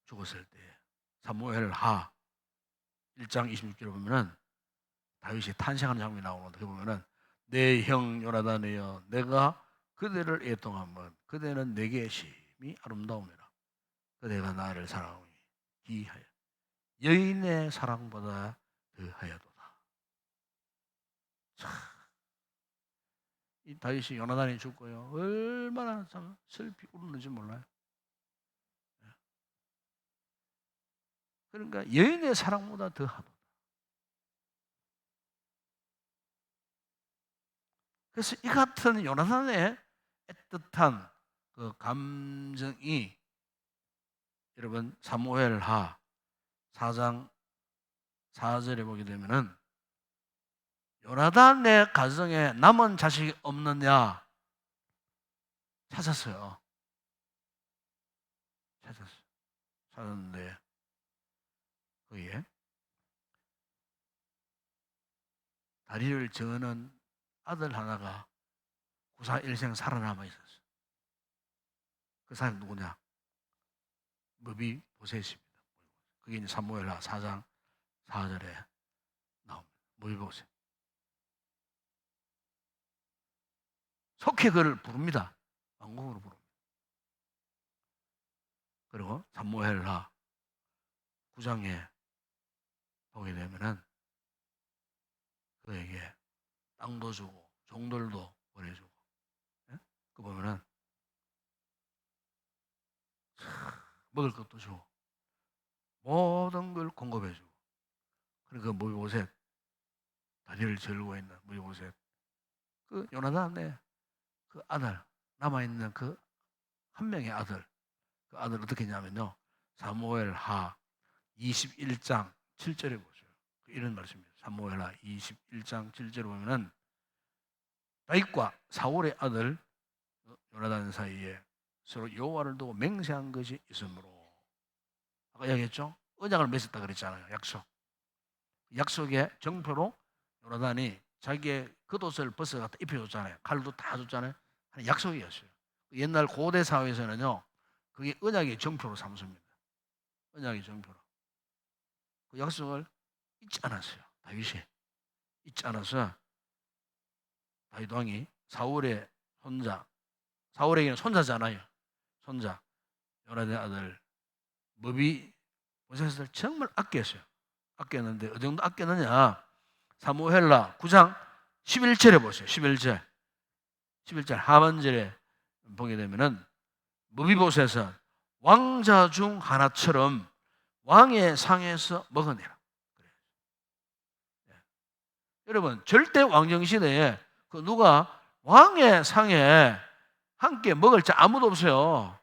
죽었을 때 사무엘하 1장 26절에 보면은 다윗이 탄생하는 장면이 나오는데 그 보면은 내 형 요나단이여 내가 그대를 애통하면 그대는 내게 심히 아름다움이라 그대가 나를 사랑하니 기하여 여인의 사랑보다 더하여도다. 이 다윗이 요나단이 죽고요 얼마나 참 슬피 울었는지 몰라요. 그러니까 여인의 사랑보다 더하도다. 그래서 이 같은 요나단의 애틋한 그 감정이 여러분 사무엘하 4장 4절에 보게 되면은 요나단의 가정에 남은 자식이 없느냐 찾았어요. 찾았는데 거기에 다리를 저는 아들 하나가 구사 일생 살아남아 있었어요. 그 사람이 누구냐? 무비보셋입니다. 그게 이제 사무엘하 4장 4절에 나옵니다. 무비보셋. 속히 그를 부릅니다. 왕궁으로 부릅니다. 그리고 사무엘하 9장에 보게 되면은 그에게 땅도 주고 종들도 보내주고, 그 보면은 먹을 것도 주고 모든 걸 공급해주고, 그리고 그 무비보셋 다리를 절고 있는 무비보셋 그 요나단의 그 아들 남아있는 그 한 명의 아들, 그 아들 어떻게 했냐면요 사무엘하 21장 7절에 보죠. 이런 말씀입니다. 사무엘하 21장 7절에 보면은 다윗과 사울의 아들 요나단 사이에 서로 여호와를 두고 맹세한 것이 있으므로, 아까 얘기했죠? 언약을 맺었다 그랬잖아요. 약속의 정표로 요나단이 자기의 겉옷을 벗어 갖다 입혀줬잖아요. 칼도 다 줬잖아요. 약속이었어요. 옛날 고대 사회에서는요 그게 언약의 정표로 삼습니다. 언약의 정표로. 그 약속을 잊지 않았어요. 다윗이 잊지 않아서 다윗 왕이 사울의 손자, 사울에게는 손자잖아요. 손자 요나단의 아들 무비보셋을 정말 아꼈어요. 아꼈는데 어느 정도 아꼈느냐? 사무엘하 9장 11절에 보세요. 11절 하반절에 보게 되면은 무비보셋은 왕자 중 하나처럼 왕의 상에서 먹으니라. 여러분 절대 왕정 시대에 그 누가 왕의 상에 함께 먹을 자 아무도 없어요.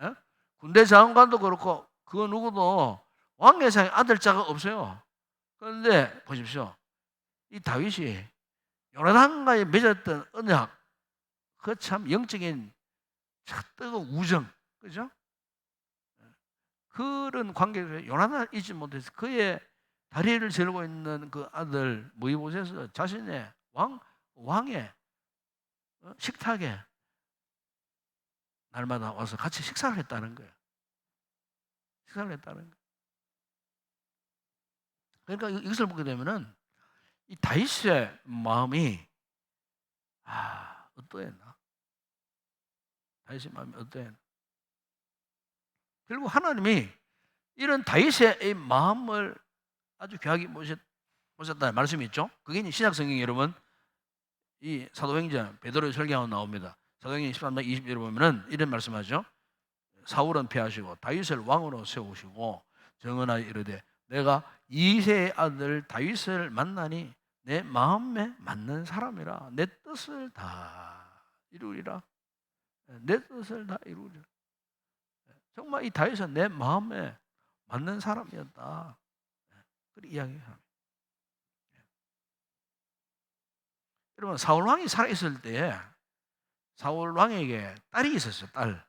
예? 군대 장관도 그렇고 그 누구도 왕의 상에 아들자가 없어요. 그런데 보십시오. 이 다윗이 요나단과의 맺었던 언약, 그 참 영적인 뜨거운 우정, 그죠? 그런 관계를 요나단을 잊지 못해서 그의 다리를 절고 있는 그 아들 무비보셋에서 자신의 왕의 식탁에 날마다 와서 같이 식사를 했다는 거예요. 그러니까 이것을 보게 되면은 이 다윗의 마음이 어떠했나? 다윗의 마음이 어떠했나? 결국 하나님이 이런 다윗의 이 마음을 아주 귀하게 보셨다는 말씀이 있죠. 그게 이제 신약 성경 여러분 이 사도행전 베드로의 설교하고 나옵니다. 사도행전 13장 20절에 보면은 이런 말씀하죠. 사울은 패하시고 다윗을 왕으로 세우시고 정언하여 이르되 내가 이새의 아들 다윗을 만나니 내 마음에 맞는 사람이라 내 뜻을 다 이루리라. 내 뜻을 다 이루리라. 정말 이 다윗은 내 마음에 맞는 사람이었다. 그렇게 이야기합니다. 여러분 사울 왕이 살아 있을 때 사울 왕에게 딸이 있었어요. 딸.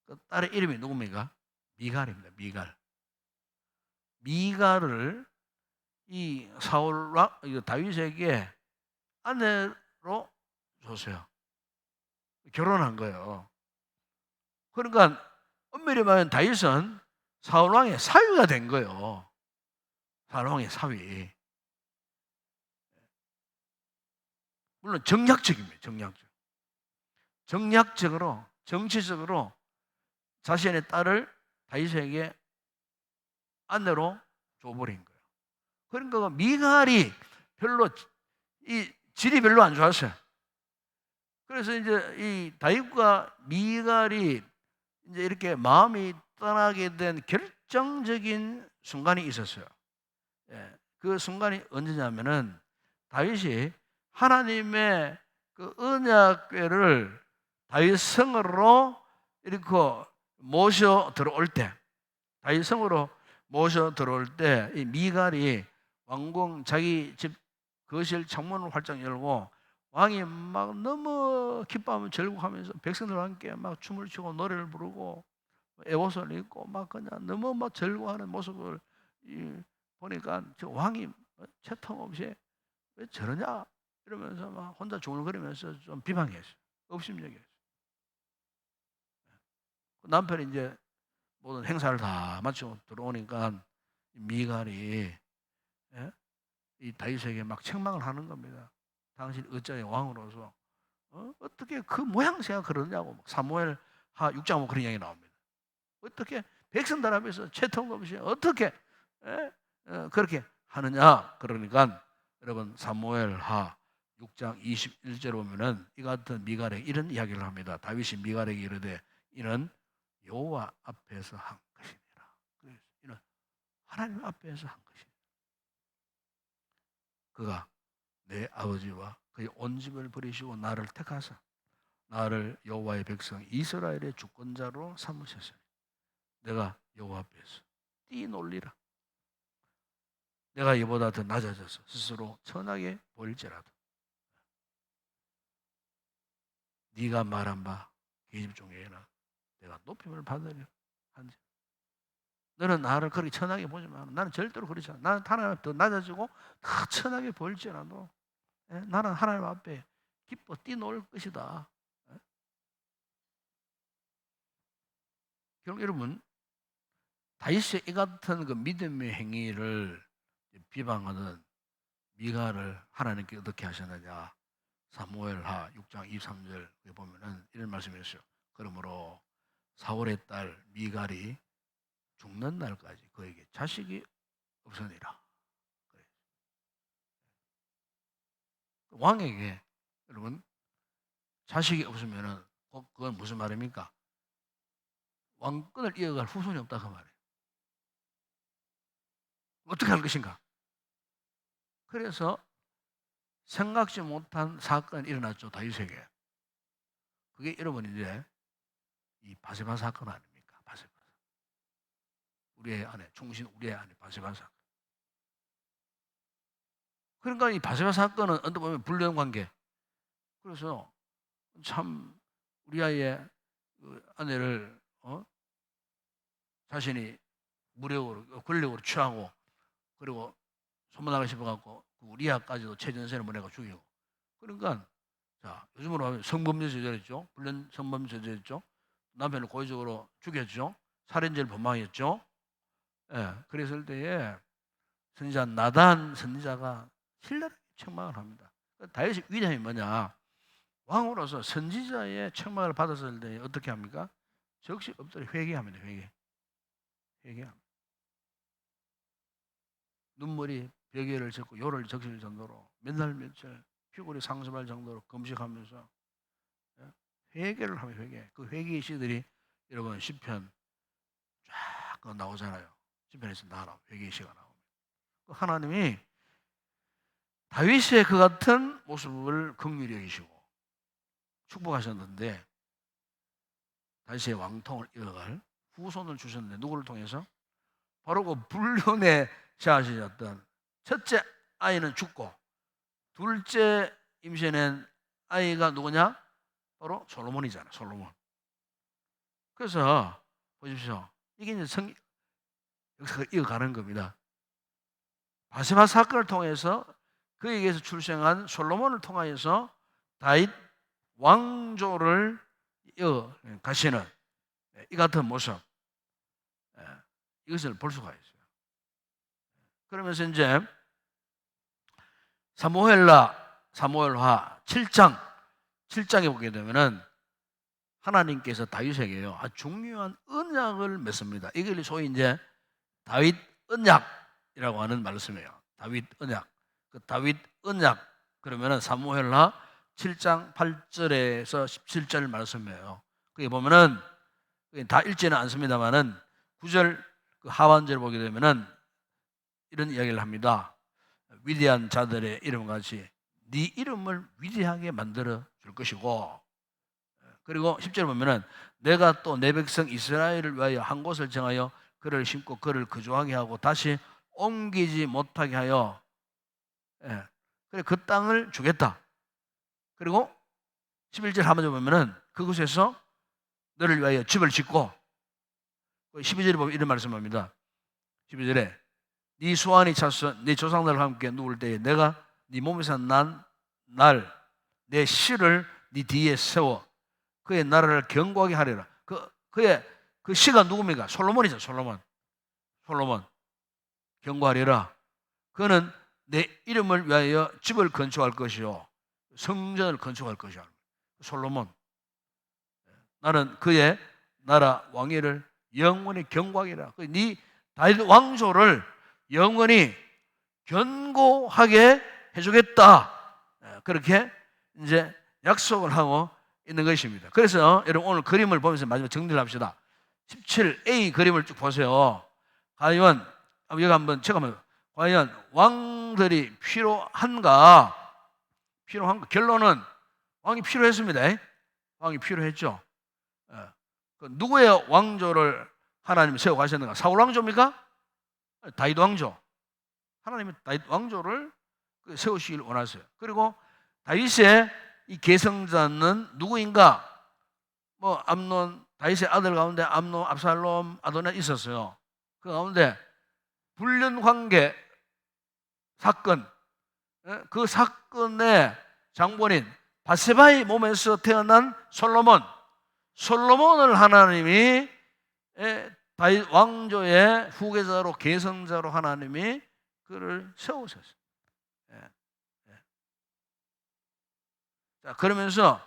그 딸의 이름이 누굽니까? 미갈입니다. 미갈을 이 사울 왕 다윗에게 아내로 줬어요. 결혼한 거예요. 그러니까 엄밀히 말하면 다윗은 사울 왕의 사위가 된 거예요. 사울 왕의 사위. 물론 정략적입니다. 정략적. 정략적으로, 정치적으로 자신의 딸을 다윗에게 아내로 줘버린 거예요. 그러니까 미갈이 별로 이 질이 별로 안 좋았어요. 그래서 이제 이 다윗과 미갈이 이제 이렇게 마음이 떠나게 된 결정적인 순간이 있었어요. 예, 그 순간이 언제냐면은 다윗이 하나님의 그 언약궤를 다윗 성으로 이렇게 모셔 들어올 때, 다윗 성으로 모셔 들어올 때 이 미갈이 왕궁 자기 집 거실 창문을 활짝 열고 왕이 막 너무 기뻐하면 절구하면서 백성들과 함께 막 춤을 추고 노래를 부르고 에봇을 입고 막 그냥 너무 막 절구하는 모습을 보니까 저 왕이 채통 없이 왜 저러냐 이러면서 막 혼자 중얼거리면서 좀 비방했어요. 업심여겼어요. 남편이 이제 모든 행사를 다 마치고 들어오니까 미갈이 예? 이 다윗에게 막 책망을 하는 겁니다. 당신 어찌하여 왕으로서 어떻게 그 모양새가 그러냐고 사무엘 하 6장 뭐 그런 이야기 나옵니다. 어떻게 백성들 앞에서 채통 없이 어떻게 그렇게 하느냐. 그러니까 여러분 사무엘 하 6장 21절에 보면은 이 같은 미갈에게 이런 이야기를 합니다. 다윗이 미갈에게 이르되 이는 여호와 앞에서 한 것이니라. 이는 하나님 앞에서 한 것이니라. 그가 내 아버지와 그의 온 집을 버리시고 나를 택하사 나를 여호와의 백성 이스라엘의 주권자로 삼으셨으니 내가 여호와 앞에서 뛰놀리라. 내가 이보다 더 낮아져서 스스로 천하게 보일지라도 네가 말한 바 계집 중에는 내가 높임을 받으려 한지. 너는 나를 그렇게 천하게 보지 마. 나는 절대로 그렇지 않아. 나는 하나님 더 낮아지고 더 천하게 보일지라도 나는 하나님 앞에 기뻐 뛰놀 것이다. 결국 여러분 다윗의 이 같은 그 믿음의 행위를 비방하는 미갈을 하나님께 어떻게 하셨느냐? 사무엘하 6장 23절 보면은 이런 말씀이었어요. 그러므로 사울의 딸 미갈이 죽는 날까지 그에게 자식이 없으니라. 왕에게 여러분 자식이 없으면은 그건 무슨 말입니까? 왕권을 이어갈 후손이 없다 그 말이에요. 어떻게 할 것인가? 그래서 생각지 못한 사건이 일어났죠. 다윗에게. 그게 여러분 이제 이 바세바 사건 아닙니까? 바세바. 우리의 아내, 충신 우리의 아내 바세바 사건. 그러니까 이 바세바 사건은 어떻게 보면 불륜 관계. 그래서 참 우리 아이의 그 아내를 자신이 무력으로 권력으로 취하고 그리고 소문나고 싶어갖고 우리아까지도 최전선을 보내고 죽이고. 그러니까 자 요즘으로 하면 성범죄 저질했죠. 불륜 성범죄 저질했죠. 남편을 고의적으로 죽였죠. 살인죄를 범하였죠. 예, 그랬을 때에 선지자 나단 선지자가 신랄하게 책망을 합니다. 다윗의 위대함이 뭐냐? 왕으로서 선지자의 책망을 받았을 때 어떻게 합니까? 적시 엎드려 회개합니다. 회개합니다. 눈물이 벽에를 젖고 요를 적실 정도로 몇 날 며칠 피골이 상습할 정도로 금식하면서 회개를 하면 회개. 그 회개의 시들이 여러분 시편 쫙 나오잖아요. 시편에서 나와 회개의 시가 나옵니다. 하나님이 다윗의 그 같은 모습을 긍휼히 여기시고 축복하셨는데 다윗의 왕통을 이어갈 후손을 주셨는데 누구를 통해서? 바로 그 불륜에 샤하셨던 첫째 아이는 죽고 둘째 임신한 아이가 누구냐? 바로 솔로몬이잖아. 솔로몬. 그래서 보십시오. 이게 이제 역사가 이어가는 겁니다. 바세바 사건을 통해서 그에게서 출생한 솔로몬을 통하여서 다윗 왕조를 이어가시는 이 같은 모습, 이것을 볼 수가 있어요. 그러면서 이제 사무엘하 7장에 보게 되면은 하나님께서 다윗에게요 아주 중요한 언약을 맺습니다. 이걸 소위 이제 다윗 언약이라고 하는 말씀이에요. 다윗 언약. 그 다윗 언약 그러면은 사무엘하 7장 8절에서 17절 말씀이에요. 거기 보면은 다 읽지는 않습니다만은 9절 그 하반절 보게 되면은 이런 이야기를 합니다. 위대한 자들의 이름 같이 네 이름을 위대하게 만들어 줄 것이고, 그리고 10절 보면은 내가 또 내 백성 이스라엘을 위하여 한 곳을 정하여 그를 심고 그를 거주하게 하고 다시 옮기지 못하게 하여 그래 그 땅을 주겠다. 그리고 11절 하반절 보면은 그곳에서 너를 위하여 집을 짓고, 12절에 보면 이런 말씀합니다. 12절에 네 수완이 차서 네 조상들과 함께 누울 때에 내가 네 몸에서 난 날 내 씨를 네 뒤에 세워 그의 나라를 견고하게 하리라. 그의 그 씨가 누굽니까? 솔로몬이죠. 솔로몬 견고하리라. 그는 내 이름을 위하여 집을 건축할 것이요 성전을 건축할 것이야. 솔로몬. 나는 그의 나라 왕위를 영원히 견고하게 하리라. 네 다윗 왕조를 영원히 견고하게 해주겠다. 그렇게 이제 약속을 하고 있는 것입니다. 그래서 여러분 오늘 그림을 보면서 마지막 정리를 합시다. 17A 그림을 쭉 보세요. 과연 여기 한번 제가 한번 과연 왕들이 필요한가? 결론은 왕이 필요했습니다. 왕이 필요했죠. 누구의 왕조를 하나님이 세워 가셨는가? 사울 왕조입니까? 다윗 왕조. 하나님이 다윗 왕조를 세우시길 원하세요. 그리고 다윗의 이 계승자는 누구인가? 뭐 암논, 다윗의 아들 가운데 암논, 압살롬, 아도냐 있었어요. 그 가운데 불륜 관계 사건, 그 사건의 장본인 바세바의 몸에서 태어난 솔로몬을 하나님이 다윗 왕조의 후계자로 계승자로 하나님이 그를 세우셨어요. 자, 그러면서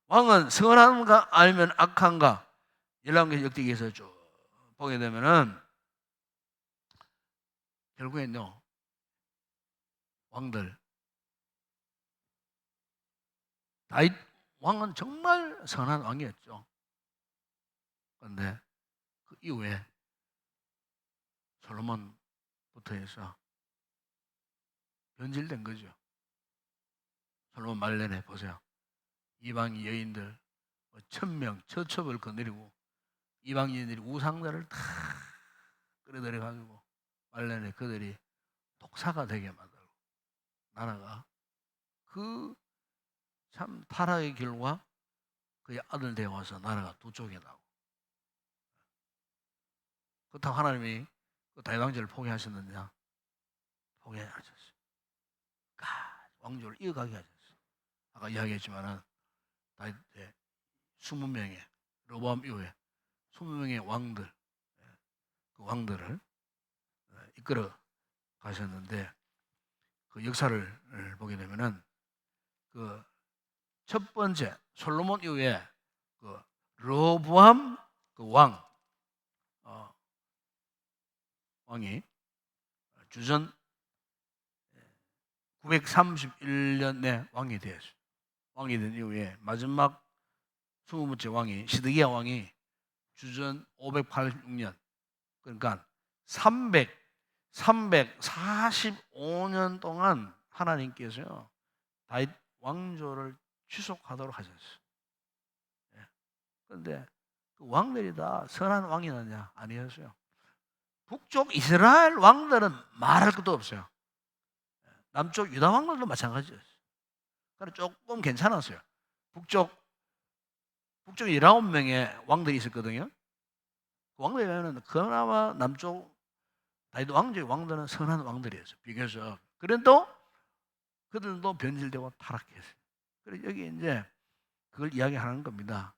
왕은 선한가 아니면 악한가? 열왕기 역대기에서 쭉 보게 되면은 결국엔요 왕들 다윗 왕은 정말 선한 왕이었죠. 그런데 그 이후에 솔로몬부터 해서 변질된 거죠. 솔로몬 말년에 보세요. 이방 여인들 1000명 처첩을 거느리고 이방 여인들이 우상들을 다 끌어들여가지고 말년에 그들이 독사가 되게 만들고 나라가 그 참 타락의 결과 그의 아들 되어 와서 나라가 두 쪽에 나고, 그렇다고 하나님이 그 다윗 왕조를 포기하셨느냐? 포기하셨어요. 왕조를 이어가게 하셨어요. 아까 이야기했지만은 다윗의 20명의 르보암 이후에 20명의 왕들, 그 왕들을 이끌어 가셨는데 그 역사를 보게 되면은 그 첫 번째 솔로몬 이후에 그 르보암 그 왕이 주전 931년에 왕이 되었어요. 왕이 된 이후에 마지막 20번째 왕이 시드기야 왕이 주전 586년, 그러니까 345년 동안 하나님께서요 다윗 왕조를 지속하도록 하셨어요. 그런데 그 왕들이 다 선한 왕이었느냐? 아니었어요. 북쪽 이스라엘 왕들은 말할 것도 없어요. 남쪽 유다 왕들도 마찬가지였어요. 그래서 조금 괜찮았어요. 북쪽에 19명의 왕들이 있었거든요. 그 왕들에는 그나마 남쪽 다윗 왕조의 왕들은 선한 왕들이었어요. 비교적. 그래도 그들도 변질되고 타락했어요. 그래서 여기 이제 그걸 이야기하는 겁니다.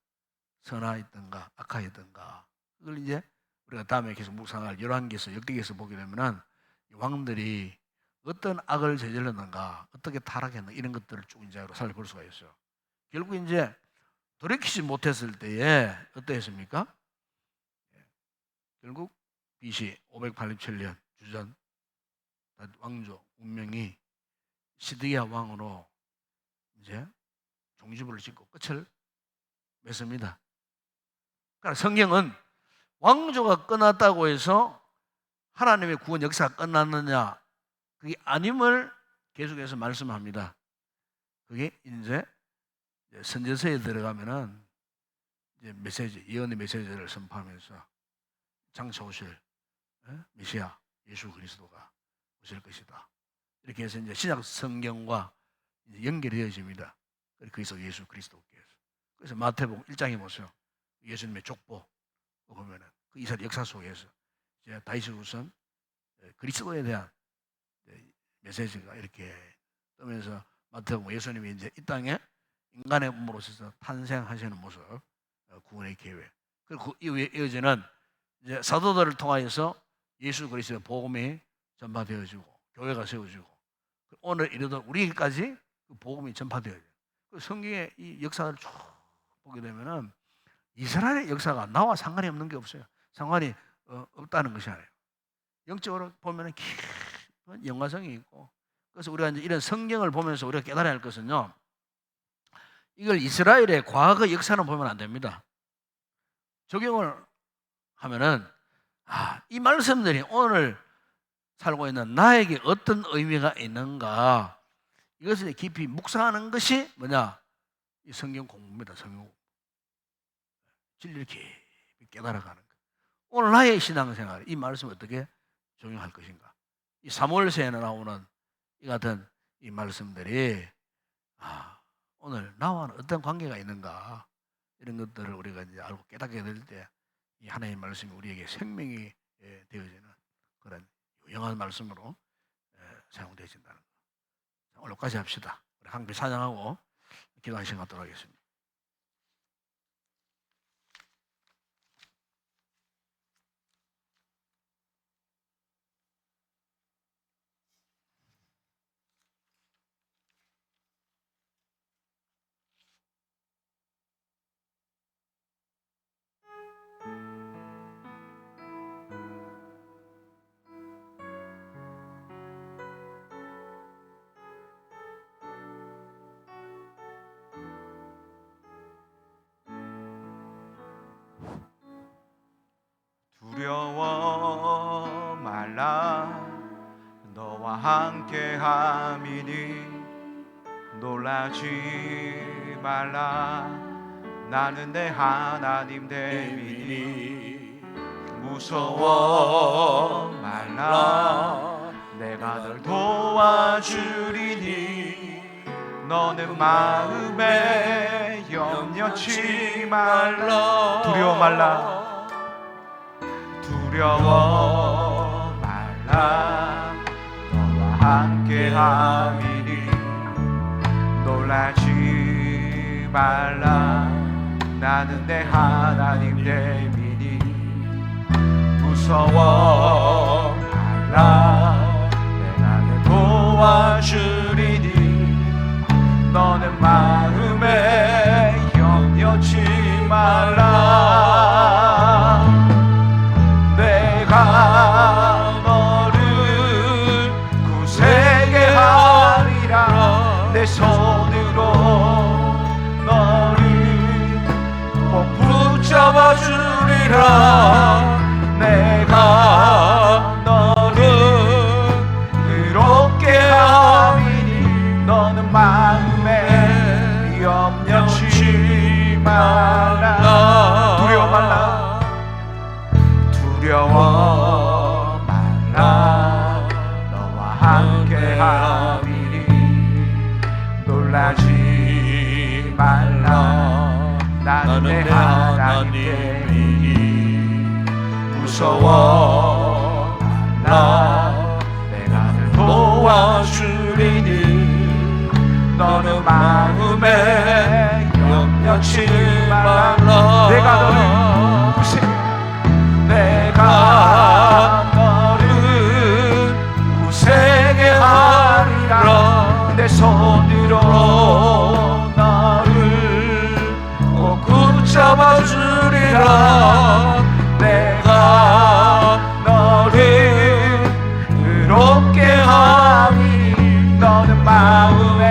선하였던가 악하였던가. 그걸 이제 우리가 다음에 계속 묵상할 열왕기에서 역대기에서 보게 되면은 왕들이 어떤 악을 저질렀는가, 어떻게 타락했는가 이런 것들을 쭉 이제 살펴볼 수가 있어요. 결국 이제 돌이키지 못했을 때에 어떠했습니까? 결국 BC 587년 주전 왕조 운명이 시드기야 왕으로 이제 종지부를 짓고 끝을 맺습니다. 그러니까 성경은 왕조가 끝났다고 해서 하나님의 구원 역사가 끝났느냐, 그게 아님을 계속해서 말씀합니다. 그게 이제 선지서에 들어가면은 이제 메시지, 예언의 메시지를 선포하면서 장차 오실 메시아 예수 그리스도가 오실 것이다. 이렇게 해서 이제 신약 성경과 이제 연결이 되어집니다. 그래서 예수 그리스도께서. 그래서 마태복음 1장에 보세요. 예수님의 족보 보면은 그 이스라엘 역사 속에서 이제 다윗의 후손 그리스도에 대한 메시지가 이렇게 뜨면서 마태복음 예수님이 이제 이 땅에 인간의 몸으로서 탄생하시는 모습, 구원의 계획. 그리고 그 이후에 이어지는 이제 사도들을 통하여서 예수 그리스도의 복음이 전파되어지고 교회가 세워지고 오늘 이르도록 우리까지 그 복음이 전파되어져요. 그 성경의 이 역사를 쭉 보게 되면은 이스라엘의 역사가 나와 상관이 없는 게 없어요. 상관이 없다는 것이 아니에요. 영적으로 보면은 깊은 연관성이 있고, 그래서 우리가 이제 이런 성경을 보면서 우리가 깨달아야 할 것은요, 이걸 이스라엘의 과거 역사는 보면 안 됩니다. 적용을 하면은 이 말씀들이 오늘 살고 있는 나에게 어떤 의미가 있는가, 이것을 깊이 묵상하는 것이 뭐냐? 이 성경 공부입니다. 성경 공부. 진리를 깊이 깨달아가는 것. 오늘 나의 신앙생활, 이 말씀을 어떻게 적용할 것인가? 이 사무엘서에는 나오는 이 같은 이 말씀들이 오늘 나와는 어떤 관계가 있는가, 이런 것들을 우리가 이제 알고 깨닫게 될 때 이 하나님의 말씀이 우리에게 생명이 되어지는 그런 유용한 말씀으로 사용되어진다는 것. 오늘 여기까지 합시다. 우리 함께 찬양하고 기도하는 시간 갖도록 하겠습니다. 두려워 말라 너와 함께함이니 놀라지 말라 나는 내 하나님 됨이니 무서워 말라 내가 널 도와주리니 너는 마음에 염려치 말라 두려워 말라 두려워 말라 너와 함께함이니 놀라지 말라 나는 내 하나님 됨이니 무서워 말라 내가 널 도와주리니 너는 마음에 염려치 말라 내가 너를 구세게 하리라 내 손으로 너를 꼭 붙잡아 주리라 내가 너를 의롭게 함이니 너는 마음에 염려치 말라 두려워 말라 두려워 말라 너와 함께함이니 놀라지 말라 나는 내 하나님이니 무서워 말라 내가 널 도와주리니 너는 마음에 염려치 말라. 내가 너를 구세게 내가 너를 구세게 하리라. 내 손으로 너를 꼭 붙잡아 주리라. 내가 너를 의롭게 하니 너는 마음에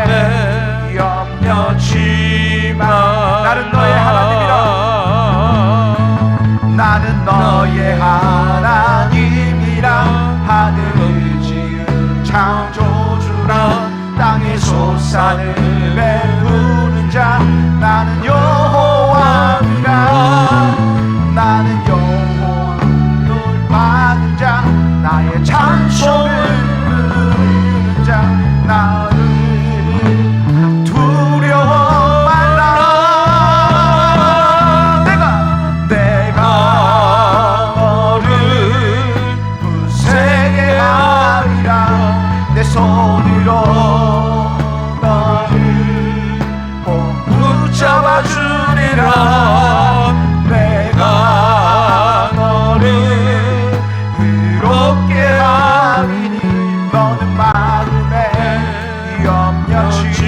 염려치 마. 나는 너의 하나님이라. 나는 너의 하나님이라. 하늘을 지은 창조주라. 땅에 솟아는 배부른 자. 나는 여호와니라. 나는 여호와를 받은 자. 나의 찬송을 부르는 자. 나를 두려워 말라. 내가 너를 구세게 하리라. 내 손으로 너를 꼭 붙잡아 주리라. 내가 너를 의롭게 하리니 너는 마음에 염려치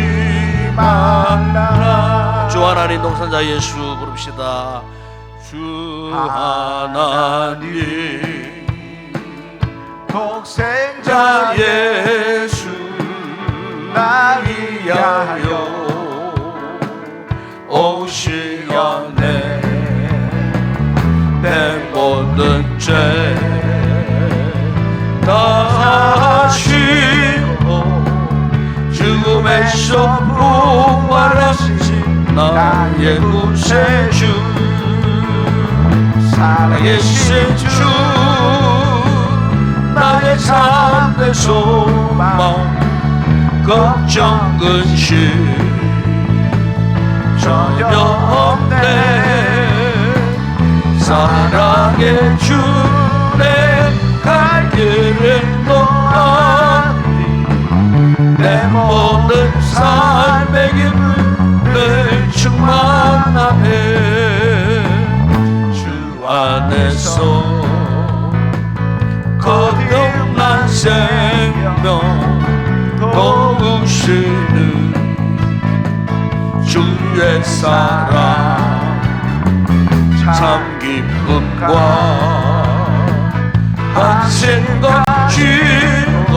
말라. 주 하나님 동산자 예수 부릅시다. 주 하나님 독생자 예수 나 위하여 오시었네. 내 모든 죄 다 하시고 죽음에서 부활하신 나의 구세주 살아계신 주 나의 참된 소망 걱정 근심 전혀 없네. 사랑의 주 내 갈 길을 놓았니. 내 모든 삶의 기쁨을 충만하네. 주 안에서 거듭난 생명 도우시는 주의 사랑 참 기쁨과 한생과 주고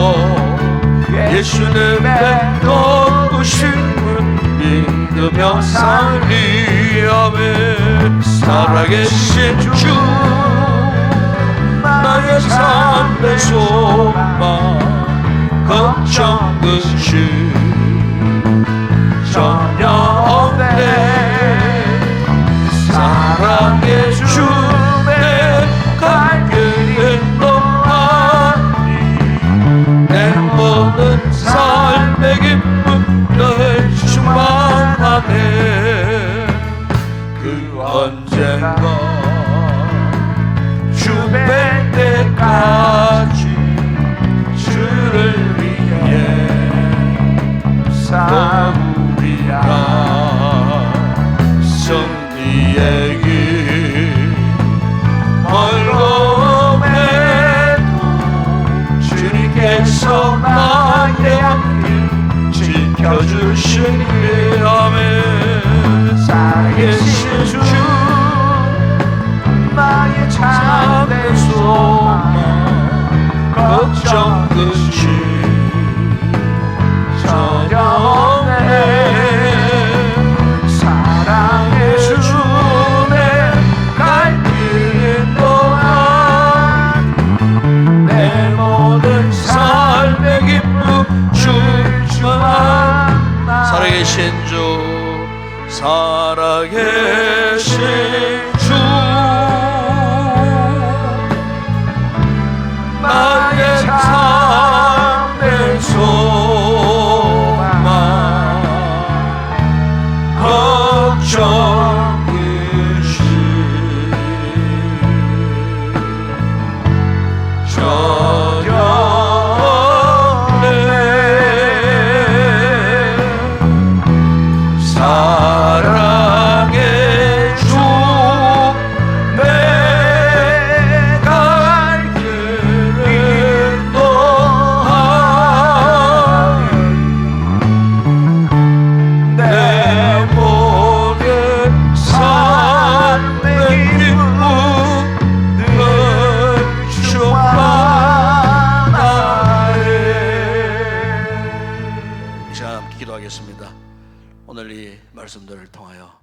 예수님의 도우심을 믿으며 살리아멘. 살아계신 주 나의 삶의 소망 걱정 근심 전혀 없네. 사랑의 주 내 갈 길을 놓았니. 내 모든 삶의 기쁨을 충만하네. 그 언젠가 주 뵐 때까지 주를 위해 싸우리라. 승리의 길 멀고매도 주님께서 나의 앞길 지켜주시니 아멘. 살아계신 주 나의 참된 소망 걱정 근심 전혀 없네. 사랑의 주 내 갈 길을 놓아 내 모든 삶의 기쁨 주만. 살아계신 주 살아계신 주 나의 참된 소망 걱정 근심 전혀 없네. 기도하겠습니다. 오늘 이 말씀들을 통하여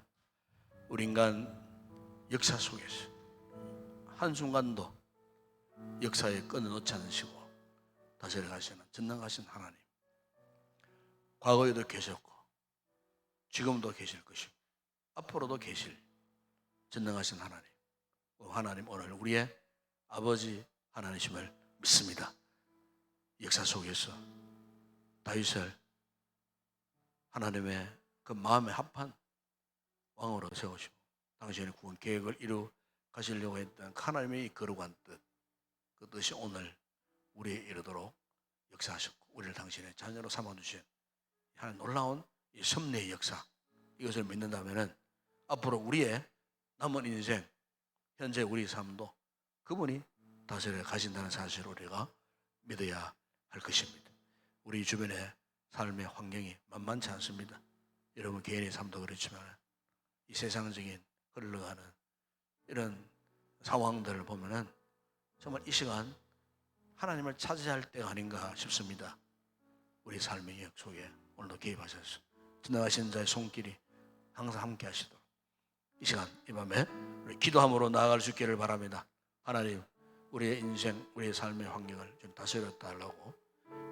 우리 인간 역사 속에서 한순간도 역사에 끊어놓지 않으시고 다스려 가시는 전능하신 하나님, 과거에도 계셨고 지금도 계실 것이고 앞으로도 계실 전능하신 하나님, 하나님 오늘 우리의 아버지 하나님이심을 믿습니다. 역사 속에서 다윗을 하나님의 그 마음에 합한 왕으로 세우시고 당신의 구원 계획을 이루 가시려고 했던 하나님의 거룩한 뜻, 그 뜻이 오늘 우리에 이르도록 역사하셨고 우리를 당신의 자녀로 삼아주신 하나님 놀라운 이 섭리의 역사, 이것을 믿는다면 앞으로 우리의 남은 인생, 현재 우리 삶도 그분이 다스려 가신다는 사실을 우리가 믿어야 할 것입니다. 우리 주변의 삶의 환경이 만만치 않습니다. 여러분 개인의 삶도 그렇지만 이 세상적인 흘러가는 이런 상황들을 보면은 정말 이 시간 하나님을 찾아야 할 때가 아닌가 싶습니다. 우리 삶의 역 속에 오늘도 개입하셔서 지나가신 자의 손길이 항상 함께 하시도록 이 시간 이 밤에 우리 기도함으로 나아갈 수 있기를 바랍니다. 하나님, 우리의 인생, 우리의 삶의 환경을 좀 다스려 달라고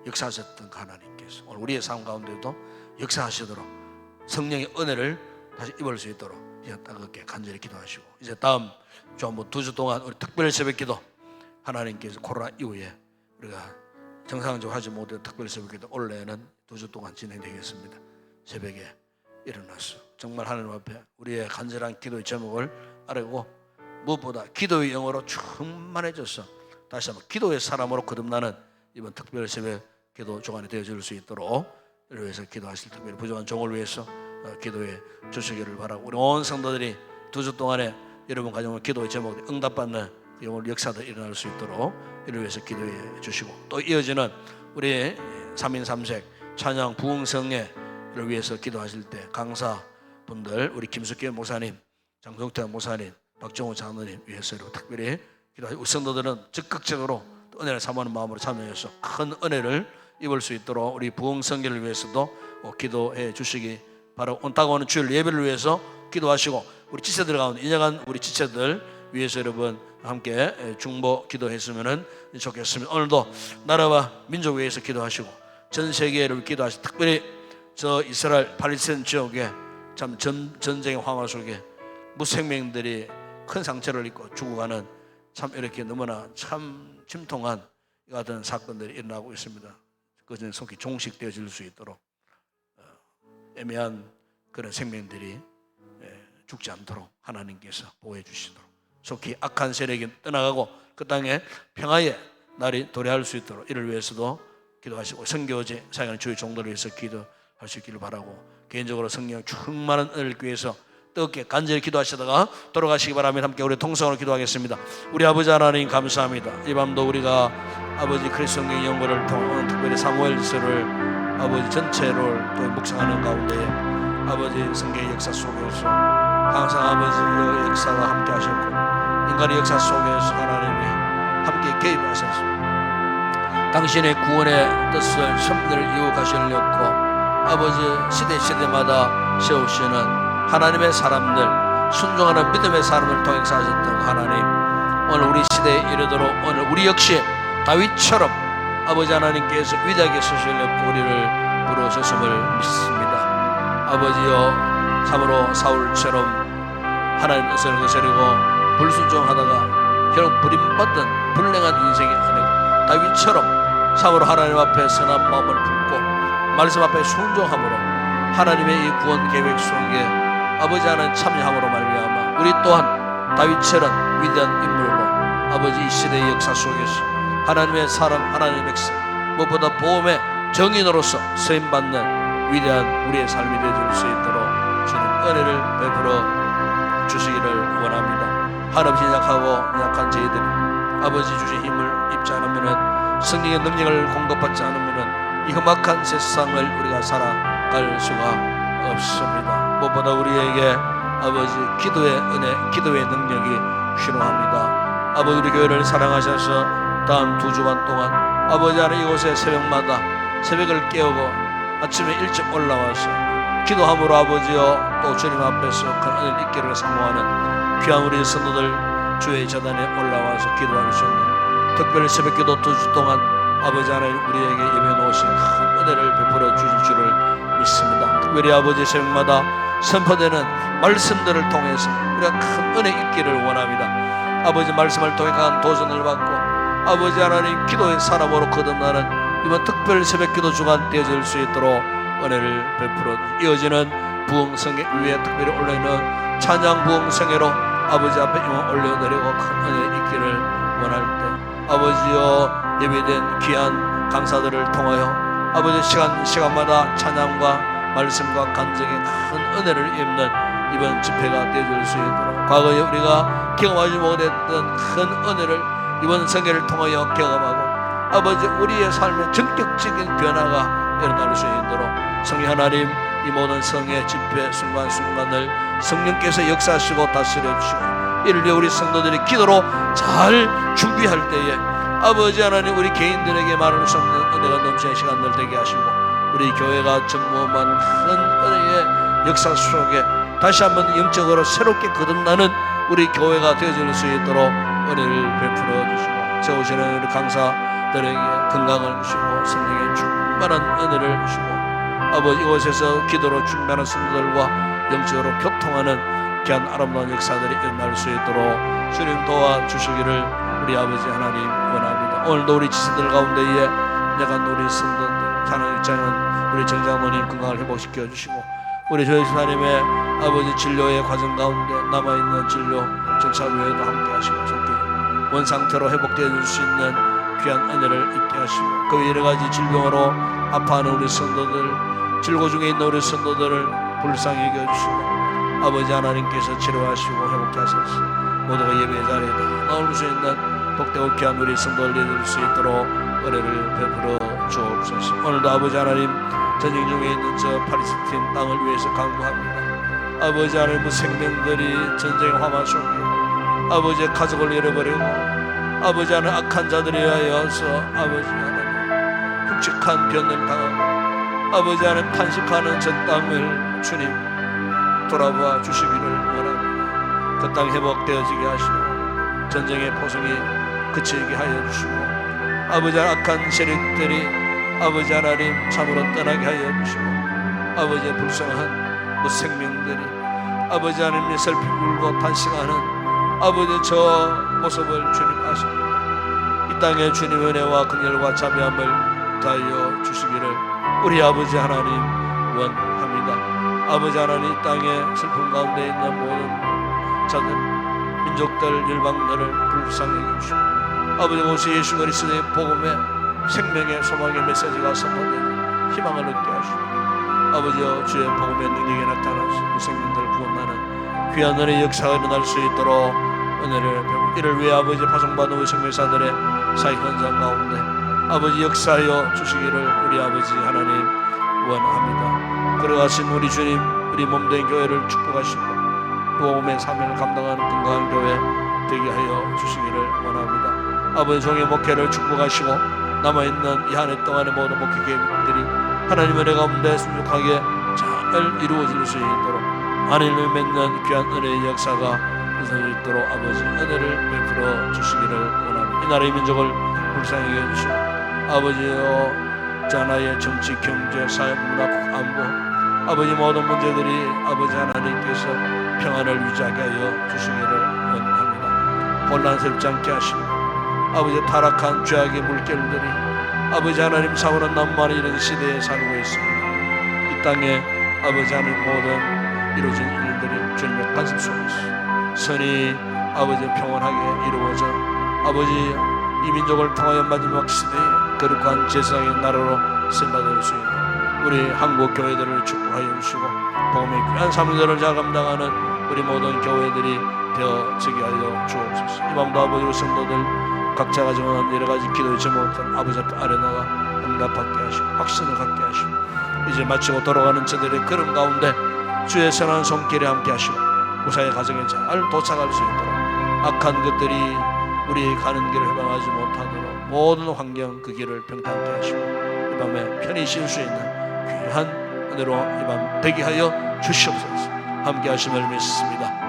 역사하셨던 하나님께서 오늘 우리의 삶 가운데도 역사하시도록 성령의 은혜를 다시 입을 수 있도록 이제 따갑게 간절히 기도하시고, 이제 다음 주 한번 2주 동안 우리 특별 새벽 기도, 하나님께서 코로나 이후에 우리가 정상적으로 하지 못했던 특별 새벽 기도 올해는 2주 동안 진행되겠습니다. 새벽에 일어나서 정말 하나님 앞에 우리의 간절한 기도의 제목을 알고 무엇보다 기도의 영으로 충만해져서 다시 한번 기도의 사람으로 거듭나는 이번 특별 새벽 기도 주간이 되어줄 수 있도록 이를 위해서 기도하실 특별히 부족한 종을 위해서 기도해 주시기를 바라고, 우리 온 성도들이 2주 동안에 여러분 가정을 기도의 제목에 응답받는 그 영혼 역사도 일어날 수 있도록 이를 위해서 기도해 주시고, 또 이어지는 우리 3인 3색 찬양 부흥성회를 위해서 기도하실 때 강사분들 우리 김숙기 목사님, 장성태 목사님, 박정호 장로님 위해서 특별히 기도하시고, 성도들은 적극적으로 은혜를 사모하는 마음으로 참여해서 큰 은혜를 입을 수 있도록 우리 부흥성회를 위해서도 기도해 주시기 바라고, 온 다가오는 주일 예배를 위해서 기도하시고, 우리 지체들 가운데 인정한 우리 지체들 위해서 여러분 함께 중보 기도했으면 좋겠습니다. 오늘도 나라와 민족 위해서 기도하시고 전 세계를 기도하시고, 특별히 저 이스라엘 팔레스타인 지역에 참 전쟁의 황화 속에 무생명들이 큰 상처를 입고 죽어가는 참 이렇게 너무나 참 침통한 이 같은 사건들이 일어나고 있습니다. 그것은 속히 종식되어질 수 있도록 애매한 그런 생명들이 죽지 않도록 하나님께서 보호해 주시도록, 속히 악한 세력이 떠나가고 그 땅에 평화의 날이 도래할 수 있도록 이를 위해서도 기도하시고, 선교제 사역하는 주의 종들을 위해서 기도할 수 있기를 바라고, 개인적으로 성령 충만한 은혜를 위해서 뜨겁게 간절히 기도하시다가 돌아가시기 바랍니다. 함께 우리 통성으로 기도하겠습니다. 우리 아버지 하나님 감사합니다. 이 밤도 우리가 아버지 그리스도 성경의 연구를 통한 특별히 사무엘서를 아버지 전체를 또 묵상하는 가운데 아버지 성경의 역사 속에서 항상 아버지의 역사가 함께 하셨고 인간의 역사 속에서 하나님이 함께 개입하셔서 당신의 구원의 뜻을 섭리를 이루 가시려고 아버지 시대마다 세우시는 하나님의 사람들, 순종하는 믿음의 사람을 통해 역사하셨던 하나님, 오늘 우리 시대에 이르도록 오늘 우리 역시 다윗처럼 아버지 하나님께서 위대하게 서시려고 우리를 부르셨음을 믿습니다. 아버지여, 참으로 사울처럼 하나님 뜻을 거스르고 불순종하다가 결국 버림받던 불행한 인생이 아니고 다윗처럼 참으로 하나님 앞에 선한 마음을 품고 말씀 앞에 순종함으로 하나님의 이 구원 계획 속에 아버지 하나님 참여함으로 말미암아 우리 또한 다윗처럼 위대한 인물로 아버지 이 시대의 역사 속에서 하나님의 사람, 하나님의 백성, 무엇보다 보험의 정인으로서 쓰임받는 위대한 우리의 삶이 되어줄 수 있도록 주님 은혜를 베풀어 주시기를 원합니다. 한없이 약한 저희들이 아버지 주신 힘을 입지 않으면, 성령의 능력을 공급받지 않으면 이 험악한 세상을 우리가 살아갈 수가 없습니다. 무엇보다 우리에게 아버지 기도의 은혜, 기도의 능력이 필요합니다. 아버지 우리 교회를 사랑하셔서 다음 2주간 동안 아버지 하나님 이곳에 새벽마다 새벽을 깨우고 아침에 일찍 올라와서 기도함으로 아버지여 또 주님 앞에서 큰 은혜를 있기를 사모하는 귀한 우리 성도들 주의 제단에 올라와서 기도할 수 있는 특별히 새벽기도 2주 동안 아버지 하나님 우리에게 예배 놓으신 큰 은혜를 베풀어 주실 줄을 믿습니다. 특별히 아버지 새벽마다 선포되는 말씀들을 통해서 우리가 큰 은혜 있기를 원합니다. 아버지 말씀을 통해 강한 도전을 받고 아버지 하나님 기도의 사람으로 거듭나는 이번 특별 새벽기도 주간 되어질 수 있도록 은혜를 베풀어 이어지는 부흥성회 위에 특별히 올려있는 찬양 부흥성회로 아버지 앞에 영광 올려드리고 큰 은혜 있기를 원할 때 아버지여 예배된 귀한 강사들을 통하여 아버지 시간마다 찬양과 말씀과 간증의 큰 은혜를 입는 이번 집회가 되어질 수 있도록 과거에 우리가 경험하지 못했던 큰 은혜를 이번 성회를 통하여 경험하고 아버지 우리의 삶의 전격적인 변화가 일어날 수 있도록 성령 하나님 이 모든 성회 집회 순간순간을 성령께서 역사하시고 다스려 주시고 이를 위해 우리 성도들이 기도로 잘 준비할 때에 아버지 하나님 우리 개인들에게 말할 수 없는 은혜가 넘치는 시간들 되게 하시고 우리 교회가 전무한 큰 은혜의 역사 속에 다시 한번 영적으로 새롭게 거듭나는 우리 교회가 되어질 수 있도록 은혜를 베풀어 주시고 세우시는 우리 강사들에게 건강을 주시고 성령의 충만한 은혜를 주시고 아버지 이곳에서 기도로 충만한 성도들과 영적으로 교통하는 귀한 아름다운 역사들이 일어날 수 있도록 주님 도와주시기를 우리 아버지 하나님 원합니다. 오늘도 우리 지체들 가운데에 약한 우리 성도들 하나님 입장은 우리 정장모님 건강을 회복시켜 주시고 우리 조혜수 하나님의 아버지 진료의 과정 가운데 남아있는 진료 절차 외에도 함께 하시고 좋게 원상태로 회복되어 줄 수 있는 귀한 은혜를 있게 하시고 그 여러가지 질병으로 아파하는 우리 성도들 질고 중에 있는 우리 성도들을 불쌍히 여겨주시고 아버지 하나님께서 치료하시고 회복케 하소서 모두가 예배 자리에 다 나올 수 있는 복되고 귀한 우리 성도를 이룰 수 있도록 은혜를 베풀어 주옵소서. 오늘도 아버지 하나님 전쟁 중에 있는 저 팔레스타인 땅을 위해서 간구합니다. 아버지 하나님 생명들이 전쟁의 화마 속에 아버지의 가족을 잃어버리고 아버지 하나님 악한 자들에 의하여서 아버지 하나님 흉측한 변을 당하고 아버지 하나님 탄식하는 저 땅을 주님 돌아봐 주시기를 원합니다. 그 땅 회복되어지게 하시고 전쟁의 포성이 그치게 하여 주시고 아버지 악한 세력들이 아버지 하나님 참으로 떠나게 하여 주시고 아버지의 불쌍한 생명들이 아버지 하나님의 슬피 울고 탄식하는 아버지 저 모습을 주님 아십니다. 이 땅에 주님 은혜와 긍휼과 자비함을 더하여 주시기를 우리 아버지 하나님 원합니다. 아버지 하나님 이 땅에 슬픔 가운데 있는 모든 자들 민족들 열방들을 불쌍히 여기시고 아버지 오시 예수 그리스도의 복음에 생명의 소망의 메시지가 선포되고 희망을 얻게 하시고 아버지여 주의 복음의 능력이 나타나서 생명들을 구원하는 귀한 은혜의 역사가 일어날 수 있도록 은혜를 베풀고 이를 위해 아버지 파송받은 우리 성교사들의 사역 현장 가운데 아버지 역사하여 주시기를 우리 아버지 하나님 원합니다. 걸어가신 우리 주님 우리 몸된 교회를 축복하시고 복음의 사명을 감당하는 건강한 교회 되게 하여 주시기를 원합니다. 아버지 종의 목회를 축복하시고 남아있는 이 한 해 동안의 모든 목회 계획들이 하나님의 은혜 가운데 순종하게 잘 이루어질 수 있도록 하나님을 맺는 귀한 은혜의 역사가 있을 있도록 아버지 은혜를 베풀어 주시기를 원합니다. 이 나라의 민족을 불쌍히 여기시고 아버지여 자나의 정치, 경제, 사회, 문화, 안보 아버지 모든 문제들이 아버지 하나님께서 평안을 유지하게 하여 주시기를 원합니다. 혼란스럽지 않게 하시고 아버지 타락한 죄악의 물결들이 아버지 하나님 사고는 난무하는 이런 시대에 살고 있습니다. 이 땅에 아버지 하나님 모든 이루어진 일들이 주님의 관심 속에서 선이 아버지 평온하게 이루어져 아버지 이 민족을 통하여 마지막 시대에 거룩한 제사장의 나라로 쓰임받을 수 있는 우리 한국 교회들을 축복하여 주시고 복음의 귀한 사명들을 잘 감당하는 우리 모든 교회들이 되어지게 하여 주옵소서. 이 밤도 아버지 우리 성도들 각자가 정한 여러가지 기도의 제목들 아버지 앞에 아뢰다가 응답받게 하시고 확신을 갖게 하시고 이제 마치고 돌아가는 저들의 걸음 가운데 주의 선한 손길에 함께 하시고 무사히 가정에 잘 도착할 수 있도록 악한 것들이 우리 가는 길을 해방하지 못하도록 모든 환경 그 길을 평탄케 하시고 이 밤에 편히 쉴 수 있는 귀한 은혜로 이밤 되게 하여 주시옵소서. 함께 하심을 믿습니다.